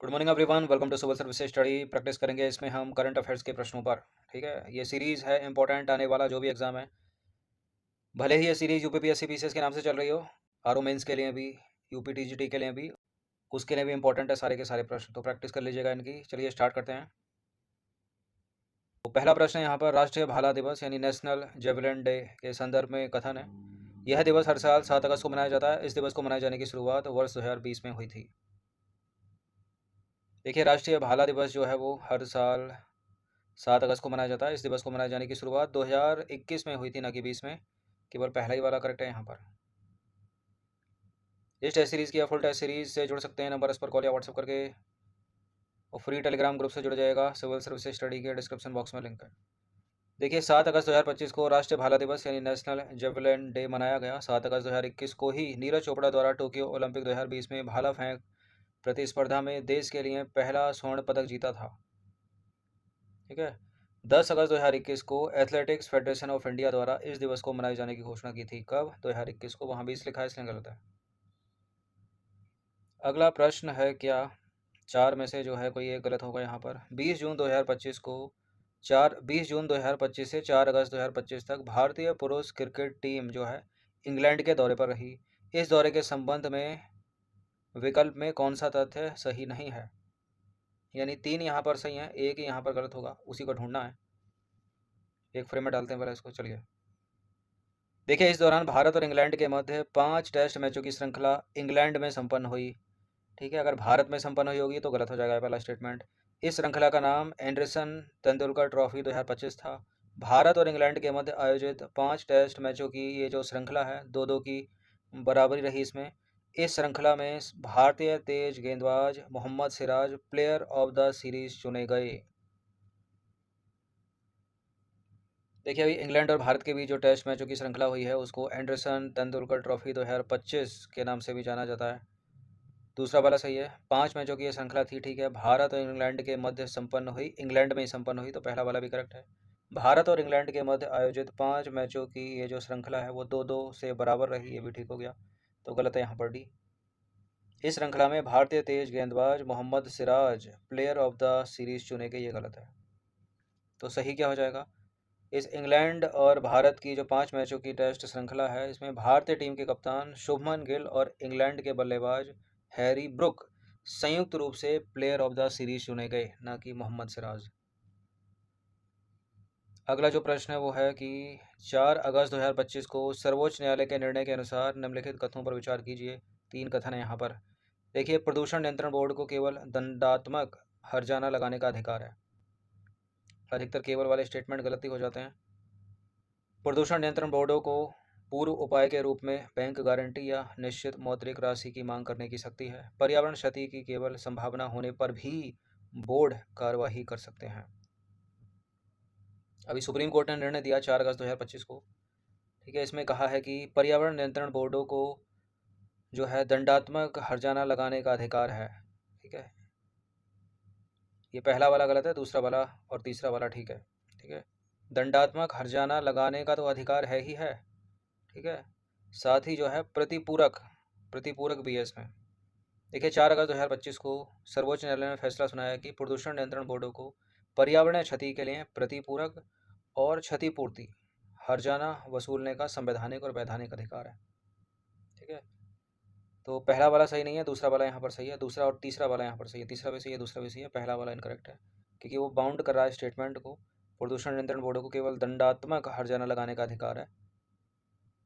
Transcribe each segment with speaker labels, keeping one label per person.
Speaker 1: Good morning everyone, welcome to civil services study. Practice करेंगे इसमें हम करंट अफेयर्स के प्रश्नों पर। ठीक है, ये सीरीज़ है इंपॉर्टेंट आने वाला जो भी एग्जाम है। भले ही ये सीरीज़ यूपीपीएससी पीसीएस के नाम से चल रही हो, आरओ मेंस के लिए भी, यूपीटीजीटी के लिए भी, उसके लिए भी इंपॉर्टेंट है सारे के सारे प्रश्न। तो प्रैक्टिस कर लीजिएगा इनकी। चलिए स्टार्ट करते हैं। तो पहला प्रश्न है यहाँ पर, राष्ट्रीय भाला दिवस यानी नेशनल जेवलिन डे के संदर्भ में कथन है। यह दिवस हर साल 7 अगस्त को मनाया जाता है। इस दिवस को मनाए जाने की शुरुआत वर्ष 2020 में हुई थी। देखिए, राष्ट्रीय भाला दिवस जो है वो हर साल 7 अगस्त को मनाया जाता है। इस दिवस को मनाए जाने की शुरुआत 2021 में हुई थी, ना कि 20 में। केवल पहला ही वाला करेक्ट है यहाँ पर। इस टेस्ट सीरीज़ की या फुल टेस्ट सीरीज से जुड़ सकते हैं नंबर इस पर कॉल या व्हाट्सएप करके, और फ्री टेलीग्राम ग्रुप से जुड़ जाएगा। सिविल सर्विसेज स्टडी के डिस्क्रिप्शन बॉक्स में लिंक है। देखिए, 7 अगस्त 2025 को राष्ट्रीय भाला दिवस यानी नेशनल जेवलिन डे मनाया गया। 7 अगस्त 2021 को ही नीरज चोपड़ा द्वारा टोक्यो ओलंपिक 2020 में भाला फेंक प्रतिस्पर्धा में देश के लिए पहला स्वर्ण पदक जीता था। ठीक है, 10 अगस्त 2021 को एथलेटिक्स फेडरेशन ऑफ इंडिया द्वारा इस दिवस को मनाए जाने की घोषणा की थी। कब? 2021 को। वहाँ 20 लिखा है इसलिए गलत है। अगला प्रश्न है, क्या 4 में से जो है कोई एक गलत होगा यहाँ पर। 20 जून 2025 से 4 अगस्त 2025 तक भारतीय पुरुष क्रिकेट टीम जो है इंग्लैंड के दौरे पर रही। इस दौरे के संबंध में विकल्प में कौन सा तथ्य सही नहीं है? यानी 3 यहाँ पर सही है, एक ही यहाँ पर गलत होगा, उसी को ढूंढना है। एक फ्रेम में डालते हैं पहले इसको। चलिए देखिए, इस दौरान भारत और इंग्लैंड के मध्य 5 टेस्ट मैचों की श्रृंखला इंग्लैंड में संपन्न हुई। ठीक है, अगर भारत में संपन्न हुई होगी तो गलत हो जाएगा पहला स्टेटमेंट। इस श्रृंखला का नाम एंडरसन तेंदुलकर ट्रॉफी 2025 था। भारत और इंग्लैंड के मध्य आयोजित 5 टेस्ट मैचों की ये जो श्रृंखला है, 2-2 की बराबरी रही इसमें। इस श्रृंखला में भारतीय तेज गेंदबाज Mohammed Siraj player of the series चुने गए। देखिए, अभी इंग्लैंड और भारत के बीच जो टेस्ट मैचों की श्रृंखला हुई है उसको एंडरसन तेंदुलकर ट्रॉफी 2025 के नाम से भी जाना जाता है। दूसरा वाला सही है। 5 मैचों की ये श्रृंखला थी। ठीक है, भारत और इंग्लैंड के मध्य संपन्न हुई, इंग्लैंड में ही संपन्न हुई, तो पहला वाला भी करेक्ट है। भारत और इंग्लैंड के मध्य आयोजित 5 मैचों की ये जो श्रृंखला है वो 2-2 से बराबर रही, ये भी ठीक हो गया, तो गलत है यहाँ पर डी। इस श्रृंखला में भारतीय तेज गेंदबाज Mohammed Siraj player of the series चुने गए, ये गलत है। तो सही क्या हो जाएगा? इस इंग्लैंड और भारत की जो 5 मैचों की टेस्ट श्रृंखला है, इसमें भारतीय टीम के कप्तान शुभमन गिल और इंग्लैंड के बल्लेबाज हैरी ब्रुक संयुक्त रूप से प्लेयर ऑफ द सीरीज चुने गए, ना कि मोहम्मद सिराज। अगला जो प्रश्न है वो है कि 4 अगस्त 2025 को सर्वोच्च न्यायालय के निर्णय के अनुसार निम्नलिखित कथनों पर विचार कीजिए। 3 कथन है यहाँ पर। देखिए, प्रदूषण नियंत्रण बोर्ड को केवल दंडात्मक हर्जाना लगाने का अधिकार है। अधिकतर केवल वाले स्टेटमेंट गलती हो जाते हैं। प्रदूषण नियंत्रण बोर्डों को पूर्व उपाय के रूप में बैंक गारंटी या निश्चित मौद्रिक राशि की मांग करने की शक्ति है। पर्यावरण क्षति की केवल संभावना होने पर भी बोर्ड कार्यवाही कर सकते हैं। अभी सुप्रीम कोर्ट ने निर्णय दिया 4 अगस्त 2025 को। ठीक है, इसमें कहा है कि पर्यावरण नियंत्रण बोर्डों को जो है दंडात्मक हर्जाना लगाने का अधिकार है। ठीक है, ये पहला वाला गलत है, दूसरा वाला और तीसरा वाला ठीक है। ठीक है, दंडात्मक हर्जाना लगाने का तो अधिकार है ही है। ठीक है, साथ ही जो है प्रतिपूरक प्रतिपूरक भी है इसमें। देखिए, 4 अगस्त 2025 को सर्वोच्च न्यायालय ने फैसला सुनाया कि प्रदूषण नियंत्रण बोर्डों को पर्यावरणीय क्षति के लिए प्रतिपूरक और क्षतिपूर्ति हर्जाना वसूलने का संवैधानिक और वैधानिक अधिकार है। ठीक है, तो पहला वाला सही नहीं है, दूसरा वाला यहाँ पर सही है, दूसरा और तीसरा वाला यहाँ पर सही है। तीसरा भी सही है, दूसरा भी सही है, पहला वाला इनकरेक्ट है, क्योंकि वो बाउंड कर रहा है स्टेटमेंट को। प्रदूषण नियंत्रण बोर्डों को केवल दंडात्मक हर्जाना लगाने का अधिकार है।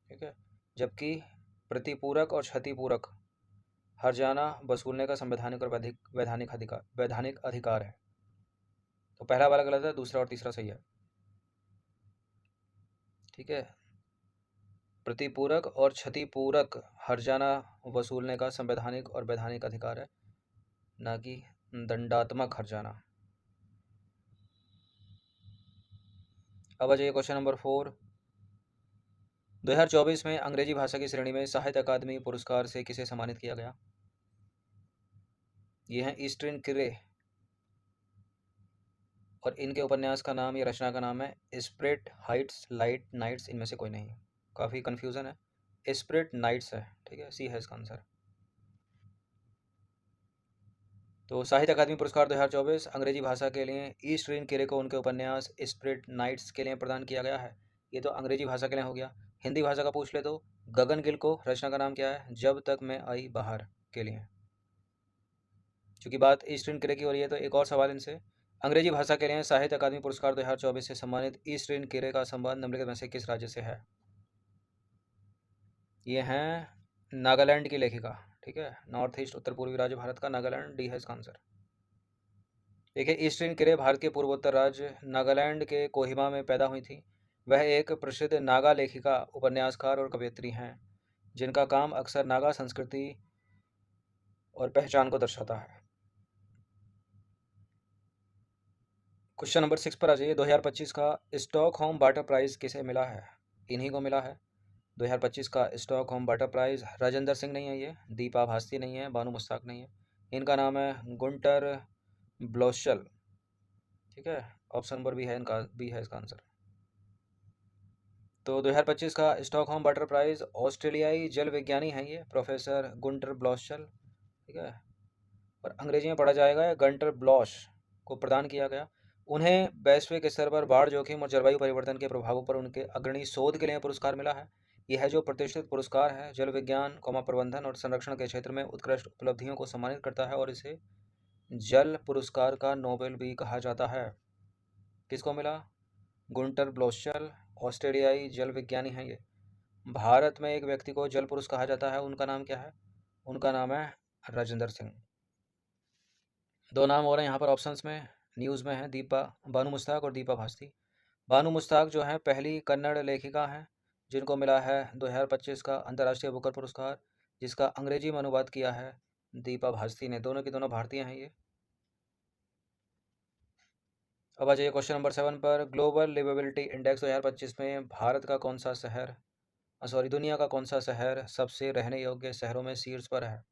Speaker 1: ठीक है, जबकि प्रतिपूरक और क्षतिपूरक हर्जाना वसूलने का संवैधानिक और वैधानिक अधिकार है। तो पहला वाला गलत है, दूसरा और तीसरा सही है। ठीक है, प्रतिपूरक और क्षतिपूरक हर्जाना वसूलने का संवैधानिक और वैधानिक अधिकार है, ना कि दंडात्मक हर्जाना। अब आ जाइए क्वेश्चन नंबर 4। 2024 में अंग्रेजी भाषा की श्रेणी में साहित्य अकादमी पुरस्कार से किसे सम्मानित किया गया? ये हैं ईस्टर्न किरे, और इनके उपन्यास का नाम या रचना का नाम है स्प्रिट हाइट्स लाइट नाइट्स, इनमें से कोई नहीं। काफ़ी कन्फ्यूज़न है, स्प्रिट नाइट्स है। ठीक है, सी है इसका आंसर। तो साहित्य अकादमी पुरस्कार 2024 अंग्रेजी भाषा के लिए ई श्रीन किरे को उनके उपन्यास स्प्रिट नाइट्स के लिए प्रदान किया गया है। ये तो अंग्रेजी भाषा के लिए हो गया। हिंदी भाषा का पूछ ले तो गगन गिल को रचना का नाम क्या है? जब तक मैं आई बाहर के लिए। चूंकि बात ई श्रीन किरे की हो रही है तो एक और सवाल इनसे, अंग्रेजी भाषा के लिए साहित्य अकादमी पुरस्कार 2024 से सम्मानित ई श्रीन किरे का संबंध निम्नलिखित में से किस राज्य से है? ये हैं नागालैंड की लेखिका। ठीक है, नॉर्थ ईस्ट उत्तर पूर्वी राज्य भारत का नागालैंड, डी है इसका आंसर। देखिए, ईस्टर्न किरे भारत के पूर्वोत्तर राज्य नागालैंड के कोहिमा में पैदा हुई थी। वह एक प्रसिद्ध नागा लेखिका, उपन्यासकार और कवयित्री हैं, जिनका काम अक्सर नागा संस्कृति और पहचान को दर्शाता है। क्वेश्चन नंबर 6 पर आ जाइए। 2025 का स्टॉकहोम वाटर प्राइज किसे मिला है? इन्हीं को मिला है 2025 का Stockholm water prize. Rajendra Singh नहीं है, ये दीपा भास्ती नहीं है, बानू मुश्ताक नहीं है, इनका नाम है गुंटर ब्लोशल। ठीक है, ऑप्शन नंबर बी है इनका, बी है इसका आंसर। तो 2025 का स्टॉकहोम वाटर प्राइज ऑस्ट्रेलियाई जल विज्ञानी हैं ये प्रोफेसर गुंटर ब्लॉशल। ठीक है, और अंग्रेजी में पढ़ा जाएगा गंटर ब्लॉश को प्रदान किया गया। उन्हें वैश्विक स्तर पर बाढ़ जोखिम और जलवायु परिवर्तन के प्रभावों पर उनके अग्रणी शोध के लिए पुरस्कार मिला है। यह है जो प्रतिष्ठित पुरस्कार है, जल विज्ञान, प्रबंधन और संरक्षण के क्षेत्र में उत्कृष्ट उपलब्धियों को सम्मानित करता है और इसे जल पुरस्कार का नोबेल भी कहा जाता है। किसको मिला? गुंटर ब्लोशल, ऑस्ट्रेलियाई जल विज्ञानी हैं ये। भारत में एक व्यक्ति को जल पुरुष कहा जाता है, उनका नाम क्या है? उनका नाम है राजेंद्र सिंह। दो नाम और हैं यहाँ पर ऑप्शंस में, न्यूज़ में है, बानू मुश्ताक और दीपा भास्ती। बानू मुश्ताक जो है पहली कन्नड़ लेखिका हैं जिनको मिला है 2025 का अंतर्राष्ट्रीय बुकर पुरस्कार, जिसका अंग्रेजी में अनुवाद किया है दीपा भास्ती ने। दोनों की दोनों भारतीय हैं ये। अब आ जाइए क्वेश्चन नंबर 7 पर। ग्लोबल लिवेबिलिटी इंडेक्स 2025 में भारत का कौन सा शहर, दुनिया का कौन सा शहर सबसे रहने योग्य शहरों में शीर्ष पर है?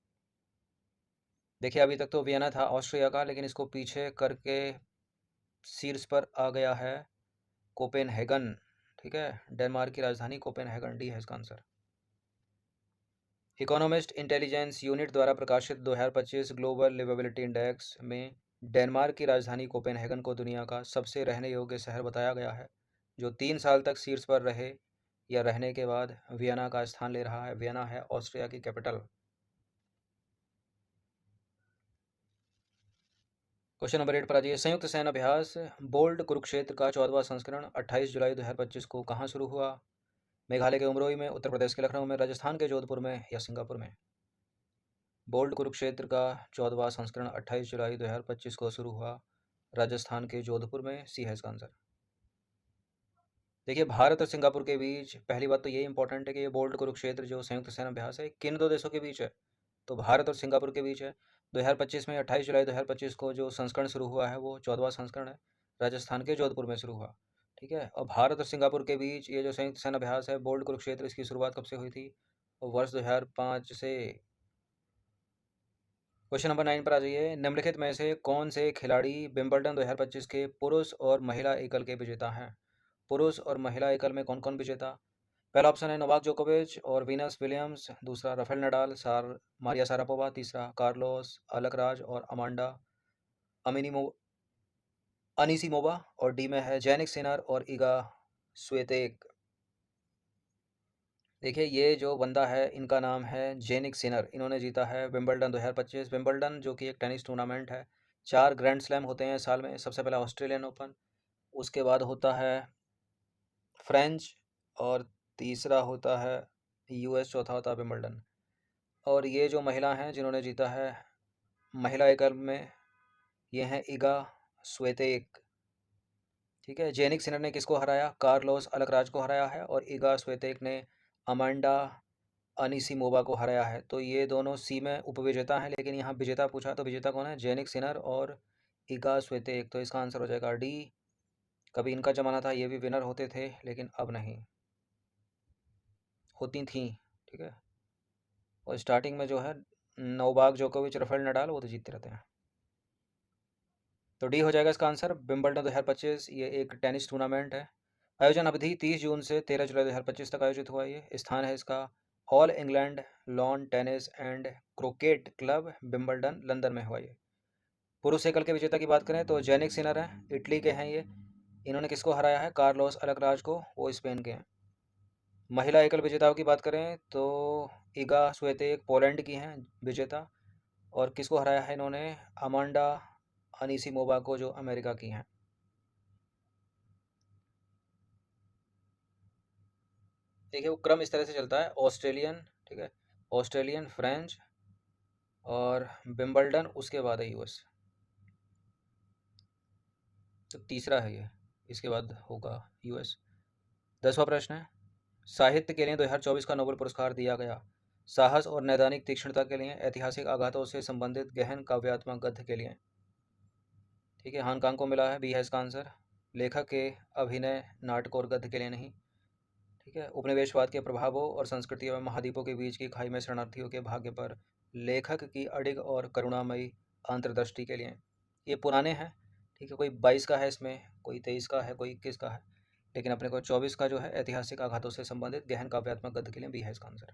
Speaker 1: देखिए, अभी तक तो वियना था ऑस्ट्रिया का, लेकिन इसको पीछे करके शीर्ष पर आ गया है कोपेनहेगन। ठीक है, डेनमार्क की राजधानी कोपेनहेगन, डी है इसका आंसर। इकोनॉमिस्ट इंटेलिजेंस यूनिट द्वारा प्रकाशित 2025 ग्लोबल लिवेबिलिटी इंडेक्स में डेनमार्क की राजधानी कोपेनहेगन को दुनिया का सबसे रहने योग्य शहर बताया गया है, जो 3 साल तक शीर्ष पर रहे या रहने के बाद वियना का स्थान ले रहा है। वियना है ऑस्ट्रिया की कैपिटल। क्वेश्चन नंबर 8 पर आ जाइए। संयुक्त सेना अभ्यास बोल्ड कुरुक्षेत्र का 14वां संस्करण 28 जुलाई 2025 को कहाँ शुरू हुआ? मेघालय के उमरोई में, उत्तर प्रदेश के लखनऊ में, राजस्थान के जोधपुर में या सिंगापुर में? बोल्ड कुरुक्षेत्र का 14वां संस्करण 28 जुलाई 2025 को शुरू हुआ राजस्थान के जोधपुर में, सी है इसका आंसर। देखिए, भारत और सिंगापुर के बीच पहली बात तो ये इंपॉर्टेंट है कि ये बोल्ड कुरुक्षेत्र जो संयुक्त सेना अभ्यास है किन दो देशों के बीच है? तो भारत और सिंगापुर के बीच है। 2025 में 28 जुलाई 2025 को जो संस्करण शुरू हुआ है वो 14वां संस्करण है, राजस्थान के जोधपुर में शुरू हुआ। ठीक है, और भारत और सिंगापुर के बीच ये जो संयुक्त सेना अभ्यास है बोल्ड कुरुक्षेत्र, इसकी शुरुआत कब से हुई थी? वर्ष 2005 से। क्वेश्चन नंबर 9 पर आ जाइए। निम्नलिखित में से कौन से खिलाड़ी विंबलडन 2025 के पुरुष और महिला एकल के विजेता हैं? पुरुष और महिला एकल में कौन कौन विजेता? पहला ऑप्शन है नोवाक जोकोविच और वीनस विलियम्स, दूसरा राफेल नडाल, मारिया शारापोवा, तीसरा कार्लोस अलकराज और अमांडा अनीसीमोवा, और डी में है जेनिक सिनर और इगा स्वेतेक। देखिए, ये जो बंदा है इनका नाम है जेनिक सिनर। इन्होंने जीता है विंबलडन 2025। विंबलडन जो कि एक टेनिस टूर्नामेंट है, 4 ग्रैंड स्लैम होते हैं साल में। सबसे पहला ऑस्ट्रेलियन ओपन, उसके बाद होता है फ्रेंच, और तीसरा होता है यूएस, चौथा होता है विंबलडन। और ये जो महिला हैं जिन्होंने जीता है महिला एकल में, ये हैं इगा स्वेतेक। ठीक है, जेनिक सिनर ने किसको हराया? कार्लोस अलकराज को हराया है, और इगा स्वेतेक ने अमांडा अनीसीमोवा को हराया है। तो ये दोनों सी में उपविजेता हैं, लेकिन यहाँ विजेता पूछा तो विजेता कौन है? जेनिक सिनर और इगा स्वेतेक। तो इसका आंसर हो जाएगा डी। कभी इनका जमाना था, ये भी विनर होते थे, लेकिन अब नहीं होती थी। ठीक है, और स्टार्टिंग में जो है नोवाक जोकोविच, राफेल नडाल, वो तो जीतते रहते हैं। तो डी हो जाएगा इसका आंसर। विंबलडन 2025 ये एक टेनिस टूर्नामेंट है। आयोजन अवधि 30 जून से 13 जुलाई 2025 तक आयोजित हुआ। ये स्थान है इसका all England lawn tennis and cricket club Wimbledon, London में हुआ ये। पुरुष एकल के विजेता की बात करें तो जेनिक सिनर हैं, इटली के हैं ये। इन्होंने किसको हराया है? कार्लोस अल्कराज को, वो स्पेन के हैं। महिला एकल विजेताओं की बात करें तो इगा स्विएतेक पोलैंड की हैं विजेता, और किसको हराया है इन्होंने? अमांडा अनीसिमोवा को, जो अमेरिका की हैं। देखिए वो क्रम इस तरह से चलता है, ऑस्ट्रेलियन, ठीक है, ऑस्ट्रेलियन, फ्रेंच और विंबलडन, उसके बाद है यूएस। तो तीसरा है ये, इसके बाद होगा यूएस। 10वां प्रश्न है, साहित्य के लिए 2024 का नोबेल पुरस्कार दिया गया साहस और नैदानिक तीक्ष्णता के लिए, ऐतिहासिक आघातों से संबंधित गहन काव्यात्मक गद्य के लिए। ठीक है, हांगकांग को मिला है, बी है इसका आंसर। लेखक के अभिनय, नाटक और गद्य के लिए नहीं। ठीक है, उपनिवेशवाद के प्रभावों और संस्कृति एवं महाद्वीपों के बीच की खाई में शरणार्थियों के भाग्य पर लेखक की अडिग और करुणामयी अंतर्दृष्टि के लिए। ये पुराने हैं, ठीक है, कोई 22 का है इसमें, कोई 23 का है, कोई 21 का है, लेकिन अपने को 24 का जो है ऐतिहासिक आघातों से संबंधित गहन काव्यात्मक गद्य के लिए भी है इसका आंसर।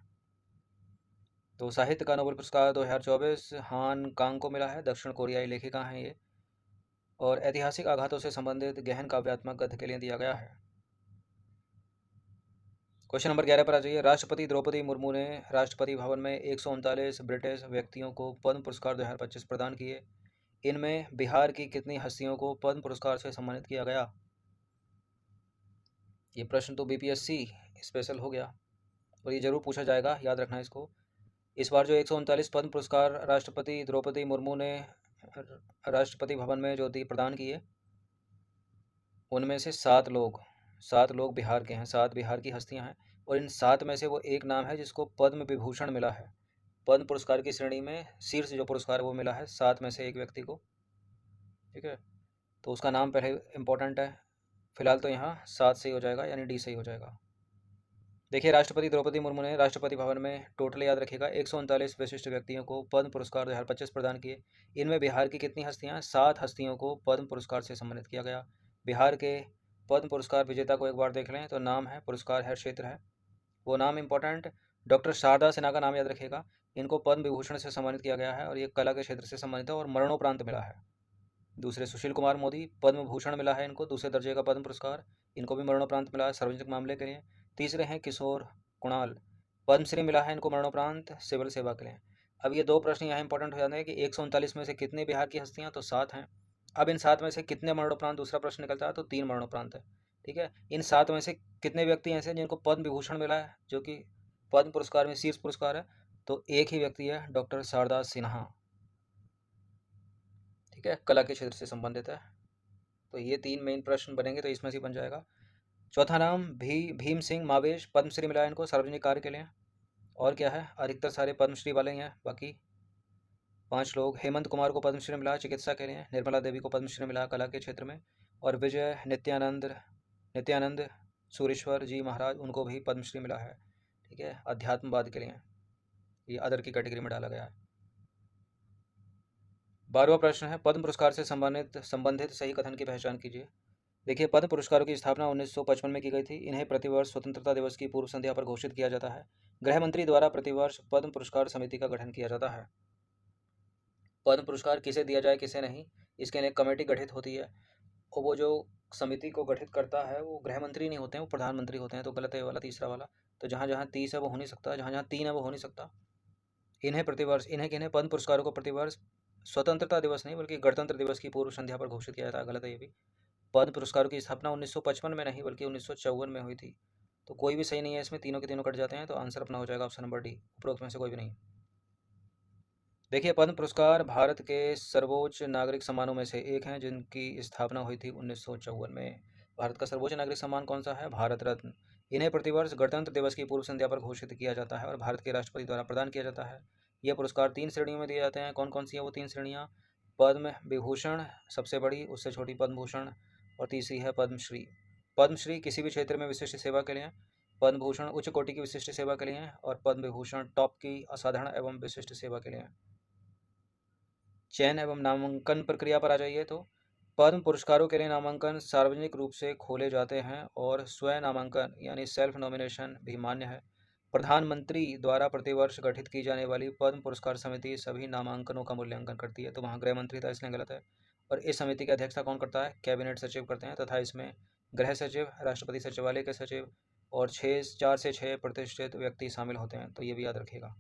Speaker 1: तो साहित्य का नोबेल पुरस्कार 2024 हांगकांग को मिला है, दक्षिण कोरियाई लेखिका हैं ये, और ऐतिहासिक आघातों से संबंधित गहन काव्यात्मक गद्य के लिए दिया गया है। क्वेश्चन नंबर 11 पर आ जाइए। राष्ट्रपति द्रौपदी मुर्मू ने राष्ट्रपति भवन में 139 ब्रिटिश व्यक्तियों को पद्म पुरस्कार 2025 प्रदान किए। इनमें बिहार की कितनी हस्तियों को पद्म पुरस्कार से सम्मानित किया गया? ये प्रश्न तो बीपीएससी स्पेशल हो गया और ये जरूर पूछा जाएगा, याद रखना इसको। इस बार जो 139 पद्म पुरस्कार राष्ट्रपति द्रौपदी मुर्मू ने राष्ट्रपति भवन में जो प्रदान किए, उनमें से 7 लोग बिहार के हैं, 7 बिहार की हस्तियां हैं, और इन 7 में से वो एक नाम है जिसको पद्म विभूषण मिला है। पद्म पुरस्कार की श्रेणी में शीर्ष जो पुरस्कार वो मिला है 7 में से एक व्यक्ति को। ठीक है, तो उसका नाम पहले इंपॉर्टेंट है। फिलहाल तो यहाँ 7 सही हो जाएगा, यानी डी सही हो जाएगा। देखिए, राष्ट्रपति द्रौपदी मुर्मू ने राष्ट्रपति भवन में टोटल, याद रखिएगा, 139 विशिष्ट व्यक्तियों को पद्म पुरस्कार 2025 प्रदान किए। इनमें बिहार की कितनी हस्तियाँ? 7 हस्तियों को पद्म पुरस्कार से सम्मानित किया गया। बिहार के पद्म पुरस्कार विजेता को एक बार देख लें तो नाम है, पुरस्कार है, क्षेत्र है, वो नाम इंपॉर्टेंट, डॉक्टर शारदा सिन्हा का नाम याद रखिएगा। इनको पद्म विभूषण से सम्मानित किया गया है और ये कला के क्षेत्र से सम्मानित है और मरणोपरांत मिला है। दूसरे सुशील कुमार मोदी, पद्म भूषण मिला है इनको, दूसरे दर्जे का पद्म पुरस्कार, इनको भी मरणोपरांत मिला है सार्वजनिक मामले के लिए। तीसरे हैं किशोर कुणाल, पद्मश्री मिला है इनको मरणोपरांत सिविल सेवा के लिए। अब ये 2 प्रश्न यहाँ इंपॉर्टेंट हो जाते हैं कि 139 में से कितने बिहार की हस्तियाँ? तो 7 हैं। अब इन 7 में से कितने मरणोपरांत? दूसरा प्रश्न निकलता है, तो 3 मरणोपरांत है। ठीक है, इन 7 में से कितने व्यक्ति ऐसे जिनको पद्म विभूषण मिला है, जो कि पद्म पुरस्कार में शीर्ष पुरस्कार है? तो एक ही व्यक्ति है, डॉक्टर शारदा सिन्हा। ठीक है, कला के क्षेत्र से संबंधित है। तो ये 3 मेन प्रश्न बनेंगे, तो इसमें से बन जाएगा। चौथा नाम भीम सिंह मावेश, पद्मश्री मिला है इनको सार्वजनिक कार्य के लिए। और क्या है, अधिकतर सारे पद्मश्री वाले ही हैं। बाकी 5 लोग, हेमंत कुमार को पद्मश्री मिला चिकित्सा के लिए, निर्मला देवी को पद्मश्री मिला कला के क्षेत्र में, और विजय नित्यानंद सूरेश्वर जी महाराज, उनको भी पद्मश्री मिला है। ठीक है, अध्यात्मवाद के लिए, ये अदर की कैटेगरी में डाला गया है। 12वां प्रश्न है, पद्म पुरस्कार से संबंधित सही कथन की पहचान कीजिए। देखिए, पद्म पुरस्कारों की स्थापना 1955 में की गई थी। इन्हें प्रतिवर्ष स्वतंत्रता दिवस की पूर्व संध्या पर घोषित किया जाता है। गृह मंत्री द्वारा प्रतिवर्ष पद्म पुरस्कार समिति का गठन किया जाता है। पद्म पुरस्कार किसे दिया जाए, किसे नहीं, इसके लिए एक कमेटी गठित होती है, और वो जो समिति को गठित करता है वो गृह मंत्री नहीं होते हैं, वो प्रधानमंत्री होते हैं। तो गलत है ये वाला, तीसरा वाला। तो जहाँ जहाँ 30 है वो हो नहीं सकता, जहाँ जहाँ 3 है वो हो नहीं सकता। इन्हें पद्म पुरस्कारों को प्रतिवर्ष स्वतंत्रता दिवस नहीं बल्कि गणतंत्र दिवस की पूर्व संध्या पर घोषित किया जाता है। गलत है ये भी। पद्म पुरस्कारों की स्थापना 1955 में नहीं बल्कि 1954 में हुई थी। तो कोई भी सही नहीं है इसमें, तीनों के तीनों कट जाते हैं, तो आंसर अपना हो जाएगा ऑप्शन नंबर डी, उपरोक्त में से कोई भी नहीं। देखिए, पद्म पुरस्कार भारत के सर्वोच्च नागरिक सम्मानों में से एक हैं, जिनकी स्थापना हुई थी 1954 में। भारत का सर्वोच्च नागरिक सम्मान कौन सा है? भारत रत्न। इन्हें प्रतिवर्ष गणतंत्र दिवस की पूर्व संध्या पर घोषित किया जाता है और भारत के राष्ट्रपति द्वारा प्रदान किया जाता है। यह पुरस्कार 3 श्रेणियों में दिए जाते हैं। कौन कौन सी है वो 3 श्रेणियाँ? पद्म विभूषण सबसे बड़ी, उससे छोटी पद्म भूषण, और तीसरी है पद्मश्री। पद्मश्री किसी भी क्षेत्र में विशिष्ट सेवा के लिए, पद्म भूषण उच्च कोटि की विशिष्ट सेवा के लिए, और पद्म विभूषण टॉप की असाधारण एवं विशिष्ट सेवा के लिए। चयन एवं नामांकन प्रक्रिया पर आ जाइए। तो पद्म पुरस्कारों के लिए नामांकन सार्वजनिक रूप से खोले जाते हैं और स्वयं नामांकन यानी सेल्फ नॉमिनेशन भी मान्य है। प्रधानमंत्री द्वारा प्रतिवर्ष गठित की जाने वाली पद्म पुरस्कार समिति सभी नामांकनों का मूल्यांकन करती है, तो वहाँ गृह मंत्री था इसलिए गलत है। और इस समिति की अध्यक्षता कौन करता है? कैबिनेट सचिव करते हैं, तथा इसमें गृह सचिव, राष्ट्रपति सचिवालय के सचिव और 4 से 6 प्रतिष्ठित व्यक्ति शामिल होते हैं, तो ये भी याद रखिएगा।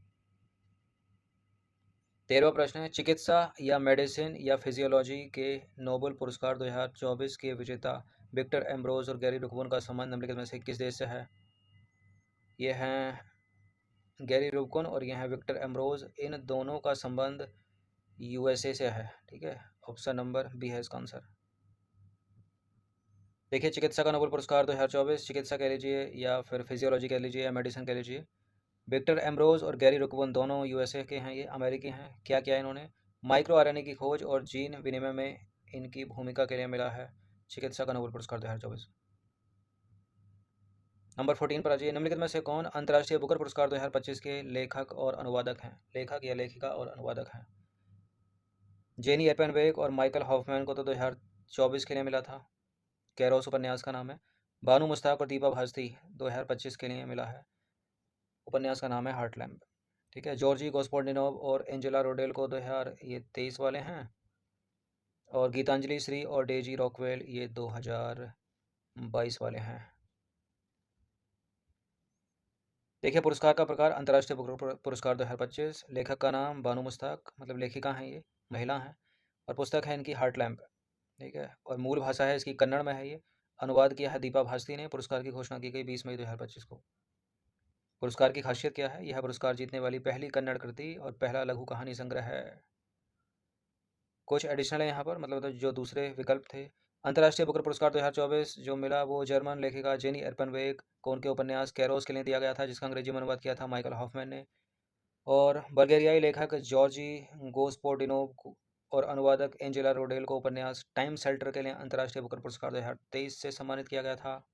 Speaker 1: 13वां प्रश्न है, चिकित्सा या मेडिसिन या फिजियोलॉजी के नोबेल पुरस्कार 2024 के विजेता विक्टर एम्ब्रोज और गैरी रुकवन का संबंध निम्नलिखित में से किस देश से है? ये हैं गैरी रुकवन और ये हैं विक्टर एम्ब्रोज। इन दोनों का संबंध यूएसए से है। ठीक है, ऑप्शन नंबर बी है इसका आंसर। देखिए, चिकित्सा का नोबेल पुरस्कार 2024, चिकित्सा कह लीजिए या फिर फिजियोलॉजी कह लीजिए या मेडिसिन कह लीजिए, विक्टर एम्ब्रोज और गैरी रुकवन दोनों यूएसए के हैं, ये अमेरिकी हैं। क्या किया इन्होंने? माइक्रो आरएनए की खोज और जीन विनिमय में इनकी भूमिका के लिए मिला है चिकित्सा का नोबेल पुरस्कार 2024। नंबर 14 पर आ जाइए, निम्नलिखित में से कौन अंतर्राष्ट्रीय बुकर पुरस्कार 2025 के लेखक और अनुवादक हैं? लेखक या लेखिका और अनुवादक हैं। जेनी एर्पेनबेक और माइकल हॉफमैन को तो 2024 के लिए मिला था, कैरोस उपन्यास का नाम है। बानू मुश्ताक और दीपा भारती 2025 के लिए मिला है, उपन्यास का नाम है हार्ट लैम्प। ठीक है, जॉर्जी गोस्पोर्डिनोव और एंजेला रोडेल को 2023 वाले हैं, और गीतांजलि श्री और डेजी रॉकवेल ये 2022 वाले हैं। देखिए, पुरस्कार का प्रकार अंतर्राष्ट्रीय बुकर पुरस्कार 2025, लेखक का नाम बानू मुश्ताक, मतलब लेखिका हैं, ये महिला हैं, और पुस्तक है इनकी हार्ट लैम्प। ठीक है, और मूल भाषा है इसकी कन्नड़ में है। ये अनुवाद किया है दीपा भारती ने। पुरस्कार की घोषणा की गई 20 मई 2025 को। पुरस्कार की खासियत क्या है? यह पुरस्कार जीतने वाली पहली कन्नड़ कृति और पहला लघु कहानी संग्रह है। कुछ एडिशनल है यहाँ पर, मतलब जो दूसरे विकल्प थे। अंतर्राष्ट्रीय बुकर पुरस्कार 2024 जो मिला वो जर्मन लेखिका जेनी एर्पेनबेक को उनके उपन्यास कैरोस के लिए दिया गया था, जिसका अंग्रेजी में अनुवाद किया था माइकल हॉफमैन ने। और बल्गेरियाई लेखक जॉर्जी गोस्पोर्डिनोव और अनुवादक एंजेला रोडेल को उपन्यास टाइम शेल्टर के लिए अंतर्राष्ट्रीय बुकर पुरस्कार 2023 से सम्मानित किया गया था।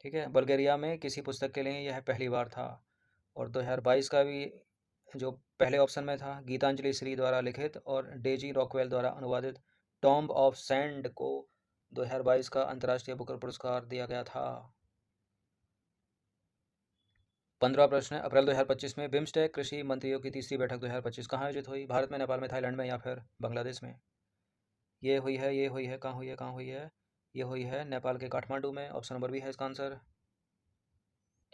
Speaker 1: ठीक है, बल्गेरिया में किसी पुस्तक के लिए यह पहली बार था। और 2022 का भी जो पहले ऑप्शन में था, गीतांजलि श्री द्वारा लिखित और डेजी रॉकवेल द्वारा अनुवादित टॉम्ब ऑफ सैंड को 2022 का अंतर्राष्ट्रीय बुकर पुरस्कार दिया गया था। 15वां प्रश्न है, अप्रैल 2025 में बिम्स्टेक कृषि मंत्रियों की तीसरी बैठक 2025 कहाँ आयोजित हुई? भारत में, नेपाल में, थाईलैंड में या फिर बांग्लादेश में? ये हुई है, ये हुई है, कहाँ हुई है, कहाँ हुई है? ये हुई है नेपाल के काठमांडू में, ऑप्शन नंबर बी है इसका आंसर।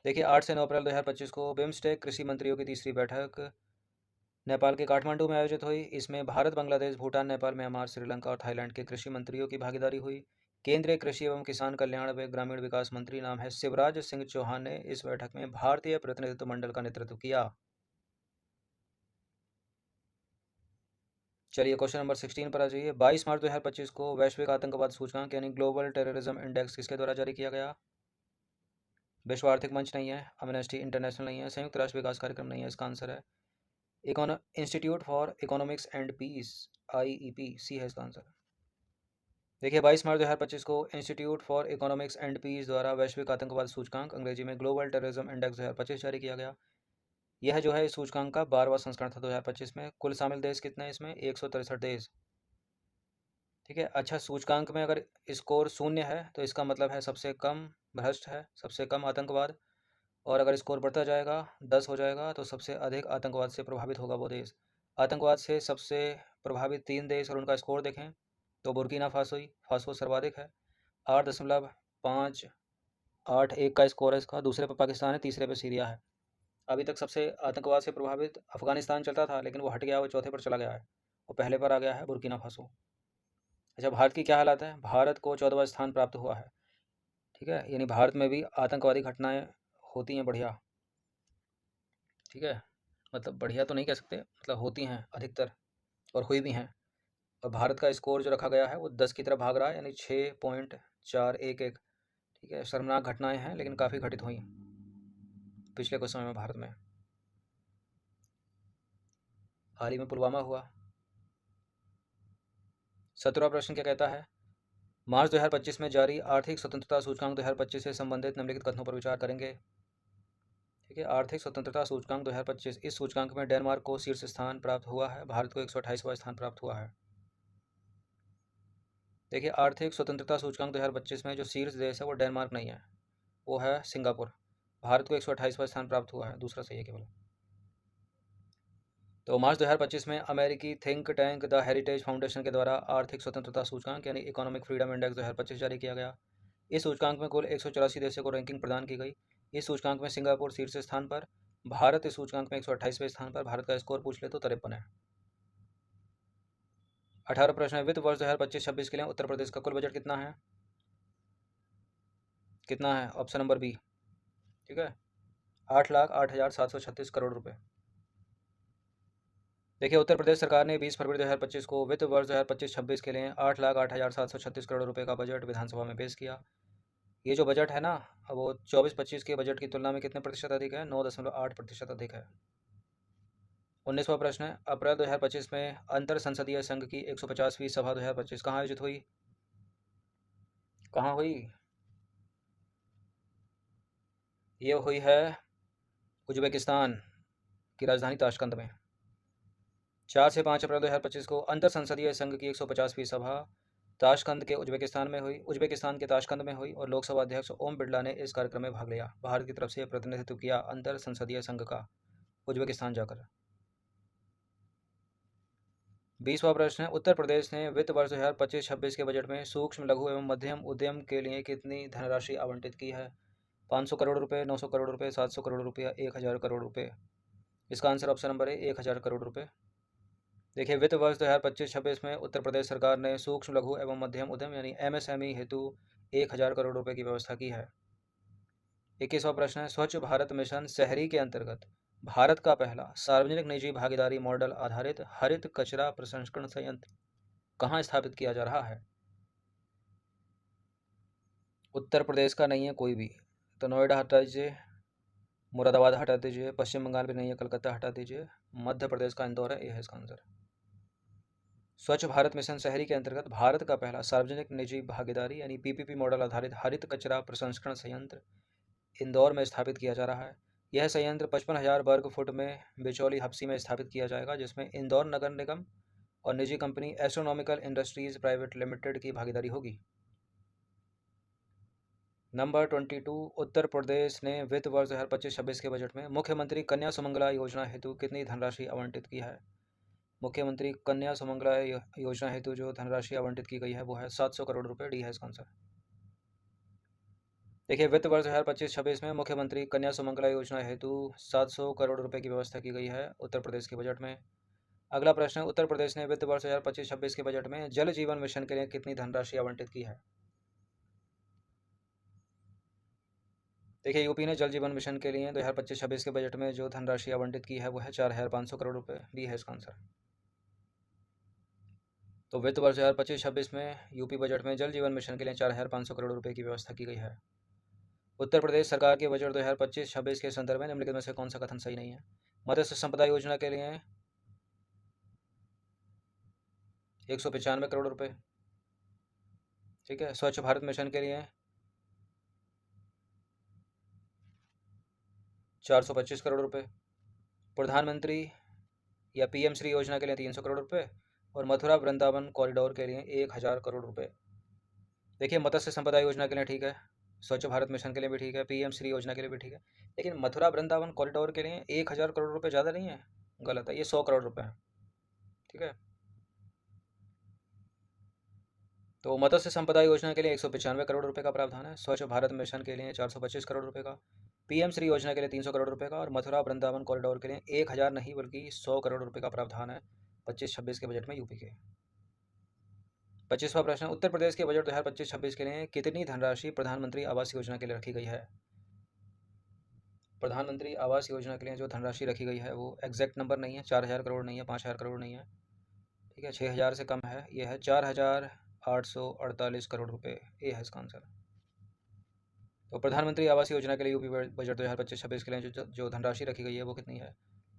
Speaker 1: देखिए, 8 से 9 अप्रैल 2025 को बिम्स्टेक कृषि मंत्रियों की तीसरी बैठक नेपाल के काठमांडू में आयोजित हुई। इसमें भारत, बांग्लादेश, भूटान, नेपाल, म्यांमार, श्रीलंका और थाईलैंड के कृषि मंत्रियों की भागीदारी हुई। केंद्रीय कृषि एवं किसान कल्याण व ग्रामीण विकास मंत्री नाम है शिवराज सिंह चौहान ने इस बैठक में भारतीय प्रतिनिधित्व मंडल का नेतृत्व किया। चलिए, क्वेश्चन नंबर 16 पर आ जाइए। 22 मार्च 2025 को वैश्विक आतंकवाद सूचकांक यानी ग्लोबल टेररिज्म इंडेक्स किसके द्वारा जारी किया गया? विश्व आर्थिक मंच नहीं है, एमनेस्टी इंटरनेशनल नहीं है, संयुक्त राष्ट्र विकास कार्यक्रम नहीं है, इसका आंसर है institute for economics and peace, IEP है इसका आंसर। देखिए, 22 मार्च 2025 को institute for economics and peace द्वारा वैश्विक आतंकवाद सूचकांक अंग्रेजी में ग्लोबल टेररिज्म इंडेक्स 2025 जारी किया गया। यह जो है इस सूचकांक का 12वां संस्करण था 2025 में। कुल शामिल देश कितने हैं इसमें? 163 देश। ठीक है, अच्छा, सूचकांक में अगर स्कोर 0 है तो इसका मतलब है सबसे कम भ्रष्ट है, सबसे कम आतंकवाद। और अगर स्कोर बढ़ता जाएगा, 10 हो जाएगा, तो सबसे अधिक आतंकवाद से प्रभावित होगा वो देश। आतंकवाद से सबसे प्रभावित 3 देश और उनका स्कोर देखें तो बुर्किना फासो सर्वाधिक है, 8.581 का स्कोर है इसका। दूसरे पर पाकिस्तान है, तीसरे पर सीरिया है। अभी तक सबसे आतंकवाद से प्रभावित अफगानिस्तान चलता था, लेकिन वो हट गया, वो चौथे पर चला गया है, वो पहले पर आ गया है बुर्किना फासो। अच्छा, भारत की क्या हालत है? भारत को 14वां स्थान प्राप्त हुआ है। ठीक है, यानी भारत में भी आतंकवादी घटनाएं होती हैं बढ़िया। ठीक है, मतलब बढ़िया तो नहीं कह सकते, मतलब होती हैं अधिकतर, और हुई भी हैं। और भारत का स्कोर जो रखा गया है वो 10 की तरफ भाग रहा है, यानी 6.411। ठीक है, शर्मनाक घटनाएं हैं लेकिन काफ़ी घटित हुई पिछले कुछ समय में भारत में। हाल ही में पुलवामा हुआ। 17वां प्रश्न क्या कहता है? मार्च 2025 में जारी आर्थिक स्वतंत्रता सूचकांक 2025 से संबंधित निम्नलिखित कथनों पर विचार करेंगे। ठीक है, आर्थिक स्वतंत्रता सूचकांक 2025, इस सूचकांक में डेनमार्क को शीर्ष स्थान प्राप्त हुआ है, भारत को 128वां स्थान प्राप्त हुआ है। देखिए, आर्थिक स्वतंत्रता सूचकांक 2025 में जो शीर्ष देश है वो डेनमार्क नहीं है, वो है सिंगापुर। भारत को 128वां स्थान प्राप्त हुआ है, दूसरा सही है केवल। तो मार्च 2025 में अमेरिकी think tank the heritage foundation के द्वारा आर्थिक स्वतंत्रता सूचकांक यानी इकोनॉमिक फ्रीडम इंडेक्स 2025 जारी किया गया। इस सूचकांक में कुल 184 देशों को रैंकिंग प्रदान की गई। इस सूचकांक में सिंगापुर शीर्ष स्थान पर, भारत इस सूचकांक में 128वें स्थान पर। भारत का स्कोर पूछ ले तो 53 है। 18 प्रश्न है, वित्त वर्ष 2025-26 के लिए उत्तर प्रदेश का कुल बजट कितना है? कितना है? ऑप्शन नंबर बी, ठीक है, 8,08,736 करोड़ रुपए। देखिए, उत्तर प्रदेश सरकार ने 20 फरवरी 2025 को वित्त वर्ष 2025-26 के लिए 8,08,736 करोड़ रुपए का बजट विधानसभा में पेश किया। ये जो बजट है ना, वो 24-25 के बजट की तुलना में कितने प्रतिशत अधिक है? 9.8% अधिक है। 19वां प्रश्न है, अप्रैल 2025 में अंतर संसदीय संघ की 150वीं सभा 2025 कहाँ आयोजित हुई? कहाँ हुई? ये हुई है उज्बेकिस्तान की राजधानी ताशकंद में। 4 से 5 अप्रैल 2025 को अंतर संसदीय संघ की 150वीं सभा ताशकंद के उज्बेकिस्तान में हुई, उज्बेकिस्तान के ताशकंद में हुई, और लोकसभा अध्यक्ष ओम बिरला ने इस कार्यक्रम में भाग लिया। भारत की तरफ से प्रतिनिधित्व किया अंतर संसदीय संघ का उज्बेकिस्तान जाकर। 20वां प्रश्न है, उत्तर प्रदेश ने वित्त वर्ष 2025-26 के बजट में सूक्ष्म लघु एवं मध्यम उद्यम के लिए कितनी धनराशि आवंटित की है? 500 करोड़ रुपए, 900 करोड़ रुपए, 700 करोड़ रुपये, 1000 करोड़ रुपए। इसका आंसर ऑप्शन नंबर है 1000 करोड़ रुपए। देखिए, वित्त वर्ष 2025-26 में उत्तर प्रदेश सरकार ने सूक्ष्म लघु एवं मध्यम उद्यम यानी एमएसएमई हेतु 1000 करोड़ रुपए की व्यवस्था की है। 21वां प्रश्न है, स्वच्छ भारत मिशन शहरी के अंतर्गत भारत का पहला सार्वजनिक निजी भागीदारी मॉडल आधारित हरित कचरा प्रसंस्करण संयंत्र कहाँ स्थापित किया जा रहा है? उत्तर प्रदेश का नहीं है कोई भी, तो नोएडा हटा दीजिए, मुरादाबाद हटा दीजिए, पश्चिम बंगाल भी नहीं है, कलकत्ता हटा दीजिए, मध्य प्रदेश का इंदौर है, यह है इसका आंसर। स्वच्छ भारत मिशन शहरी के अंतर्गत भारत का पहला सार्वजनिक निजी भागीदारी यानी पीपीपी मॉडल आधारित हरित कचरा प्रसंस्करण संयंत्र इंदौर में स्थापित किया जा रहा है। यह संयंत्र 55,000 वर्ग फुट में बिचौली हप्सी में स्थापित किया जाएगा, जिसमें इंदौर नगर निगम और निजी company astronomical industries private limited की भागीदारी होगी। नंबर 22, उत्तर प्रदेश ने वित्त वर्ष 2025-26 के बजट में मुख्यमंत्री कन्या सुमंगला योजना हेतु कितनी धनराशि आवंटित की है? मुख्यमंत्री कन्या सुमंगला योजना हेतु जो धनराशि आवंटित की गई है वो है 700 करोड़ रुपए। डी है इसका आंसर। देखिए, वित्त वर्ष 2025-26 में मुख्यमंत्री कन्या सुमंगला योजना हेतु 700 करोड़ रुपए की व्यवस्था की गई है उत्तर प्रदेश के बजट में। अगला प्रश्न है, उत्तर प्रदेश ने वित्त वर्ष 2025-26 के बजट में जल जीवन मिशन के लिए कितनी धनराशि आवंटित की है? देखिए, यूपी ने जल जीवन मिशन के लिए 2025-26 के बजट में जो धनराशि आवंटित की है वो है 4,500 करोड़ रुपए। डी है इसका आंसर। तो वित्त वर्ष 2025-26 में यूपी बजट में जल जीवन मिशन के लिए 4,500 करोड़ रुपए की व्यवस्था की गई है। उत्तर प्रदेश सरकार के बजट 2025-26 के संदर्भ में निम्नलिखित में से कौन सा कथन सही नहीं है? मत्स्य संपदा योजना के लिए 195 करोड़ रुपए, ठीक है। स्वच्छ भारत मिशन के लिए 425 करोड़ रुपए, प्रधानमंत्री या पीएम श्री योजना के लिए 300 करोड़ रुपए, और मथुरा वृंदावन कॉरिडोर के लिए 1000 करोड़ रुपए। देखिए, मत्स्य संपदा योजना के लिए ठीक है, स्वच्छ भारत मिशन के लिए भी ठीक है, पीएम श्री योजना के लिए भी ठीक है, लेकिन मथुरा वृंदावन कॉरिडोर के लिए 1000 करोड़ रुपए ज़्यादा नहीं है? गलत है, ये 100 करोड़ रुपए है, ठीक है। तो मत्स्य संपदा योजना के लिए 195 करोड़ रुपए का प्रावधान है, स्वच्छ भारत मिशन के लिए 425 करोड़ रुपए का, पीएम श्री योजना के लिए 300 करोड़ रुपए का, और मथुरा वृंदावन कॉरिडोर के लिए 1000 नहीं बल्कि 100 करोड़ रुपए का प्रावधान है 25-26 के बजट में यूपी के। 25वां प्रश्न, उत्तर प्रदेश के बजट 2025-26 के लिए कितनी धनराशि प्रधानमंत्री आवास योजना के लिए रखी गई है? प्रधानमंत्री आवास योजना के लिए जो धनराशि रखी गई है वो एग्जैक्ट नंबर नहीं है, 4,000 करोड़ नहीं है, 5,000 करोड़ नहीं है, ठीक है, 6,000 से कम है, यह है 4,848 करोड़ रुपए। ये है इसका आंसर। तो प्रधानमंत्री आवास योजना के लिए यूपी बजट 2025-26 के लिए जो धनराशि रखी गई है वो कितनी है?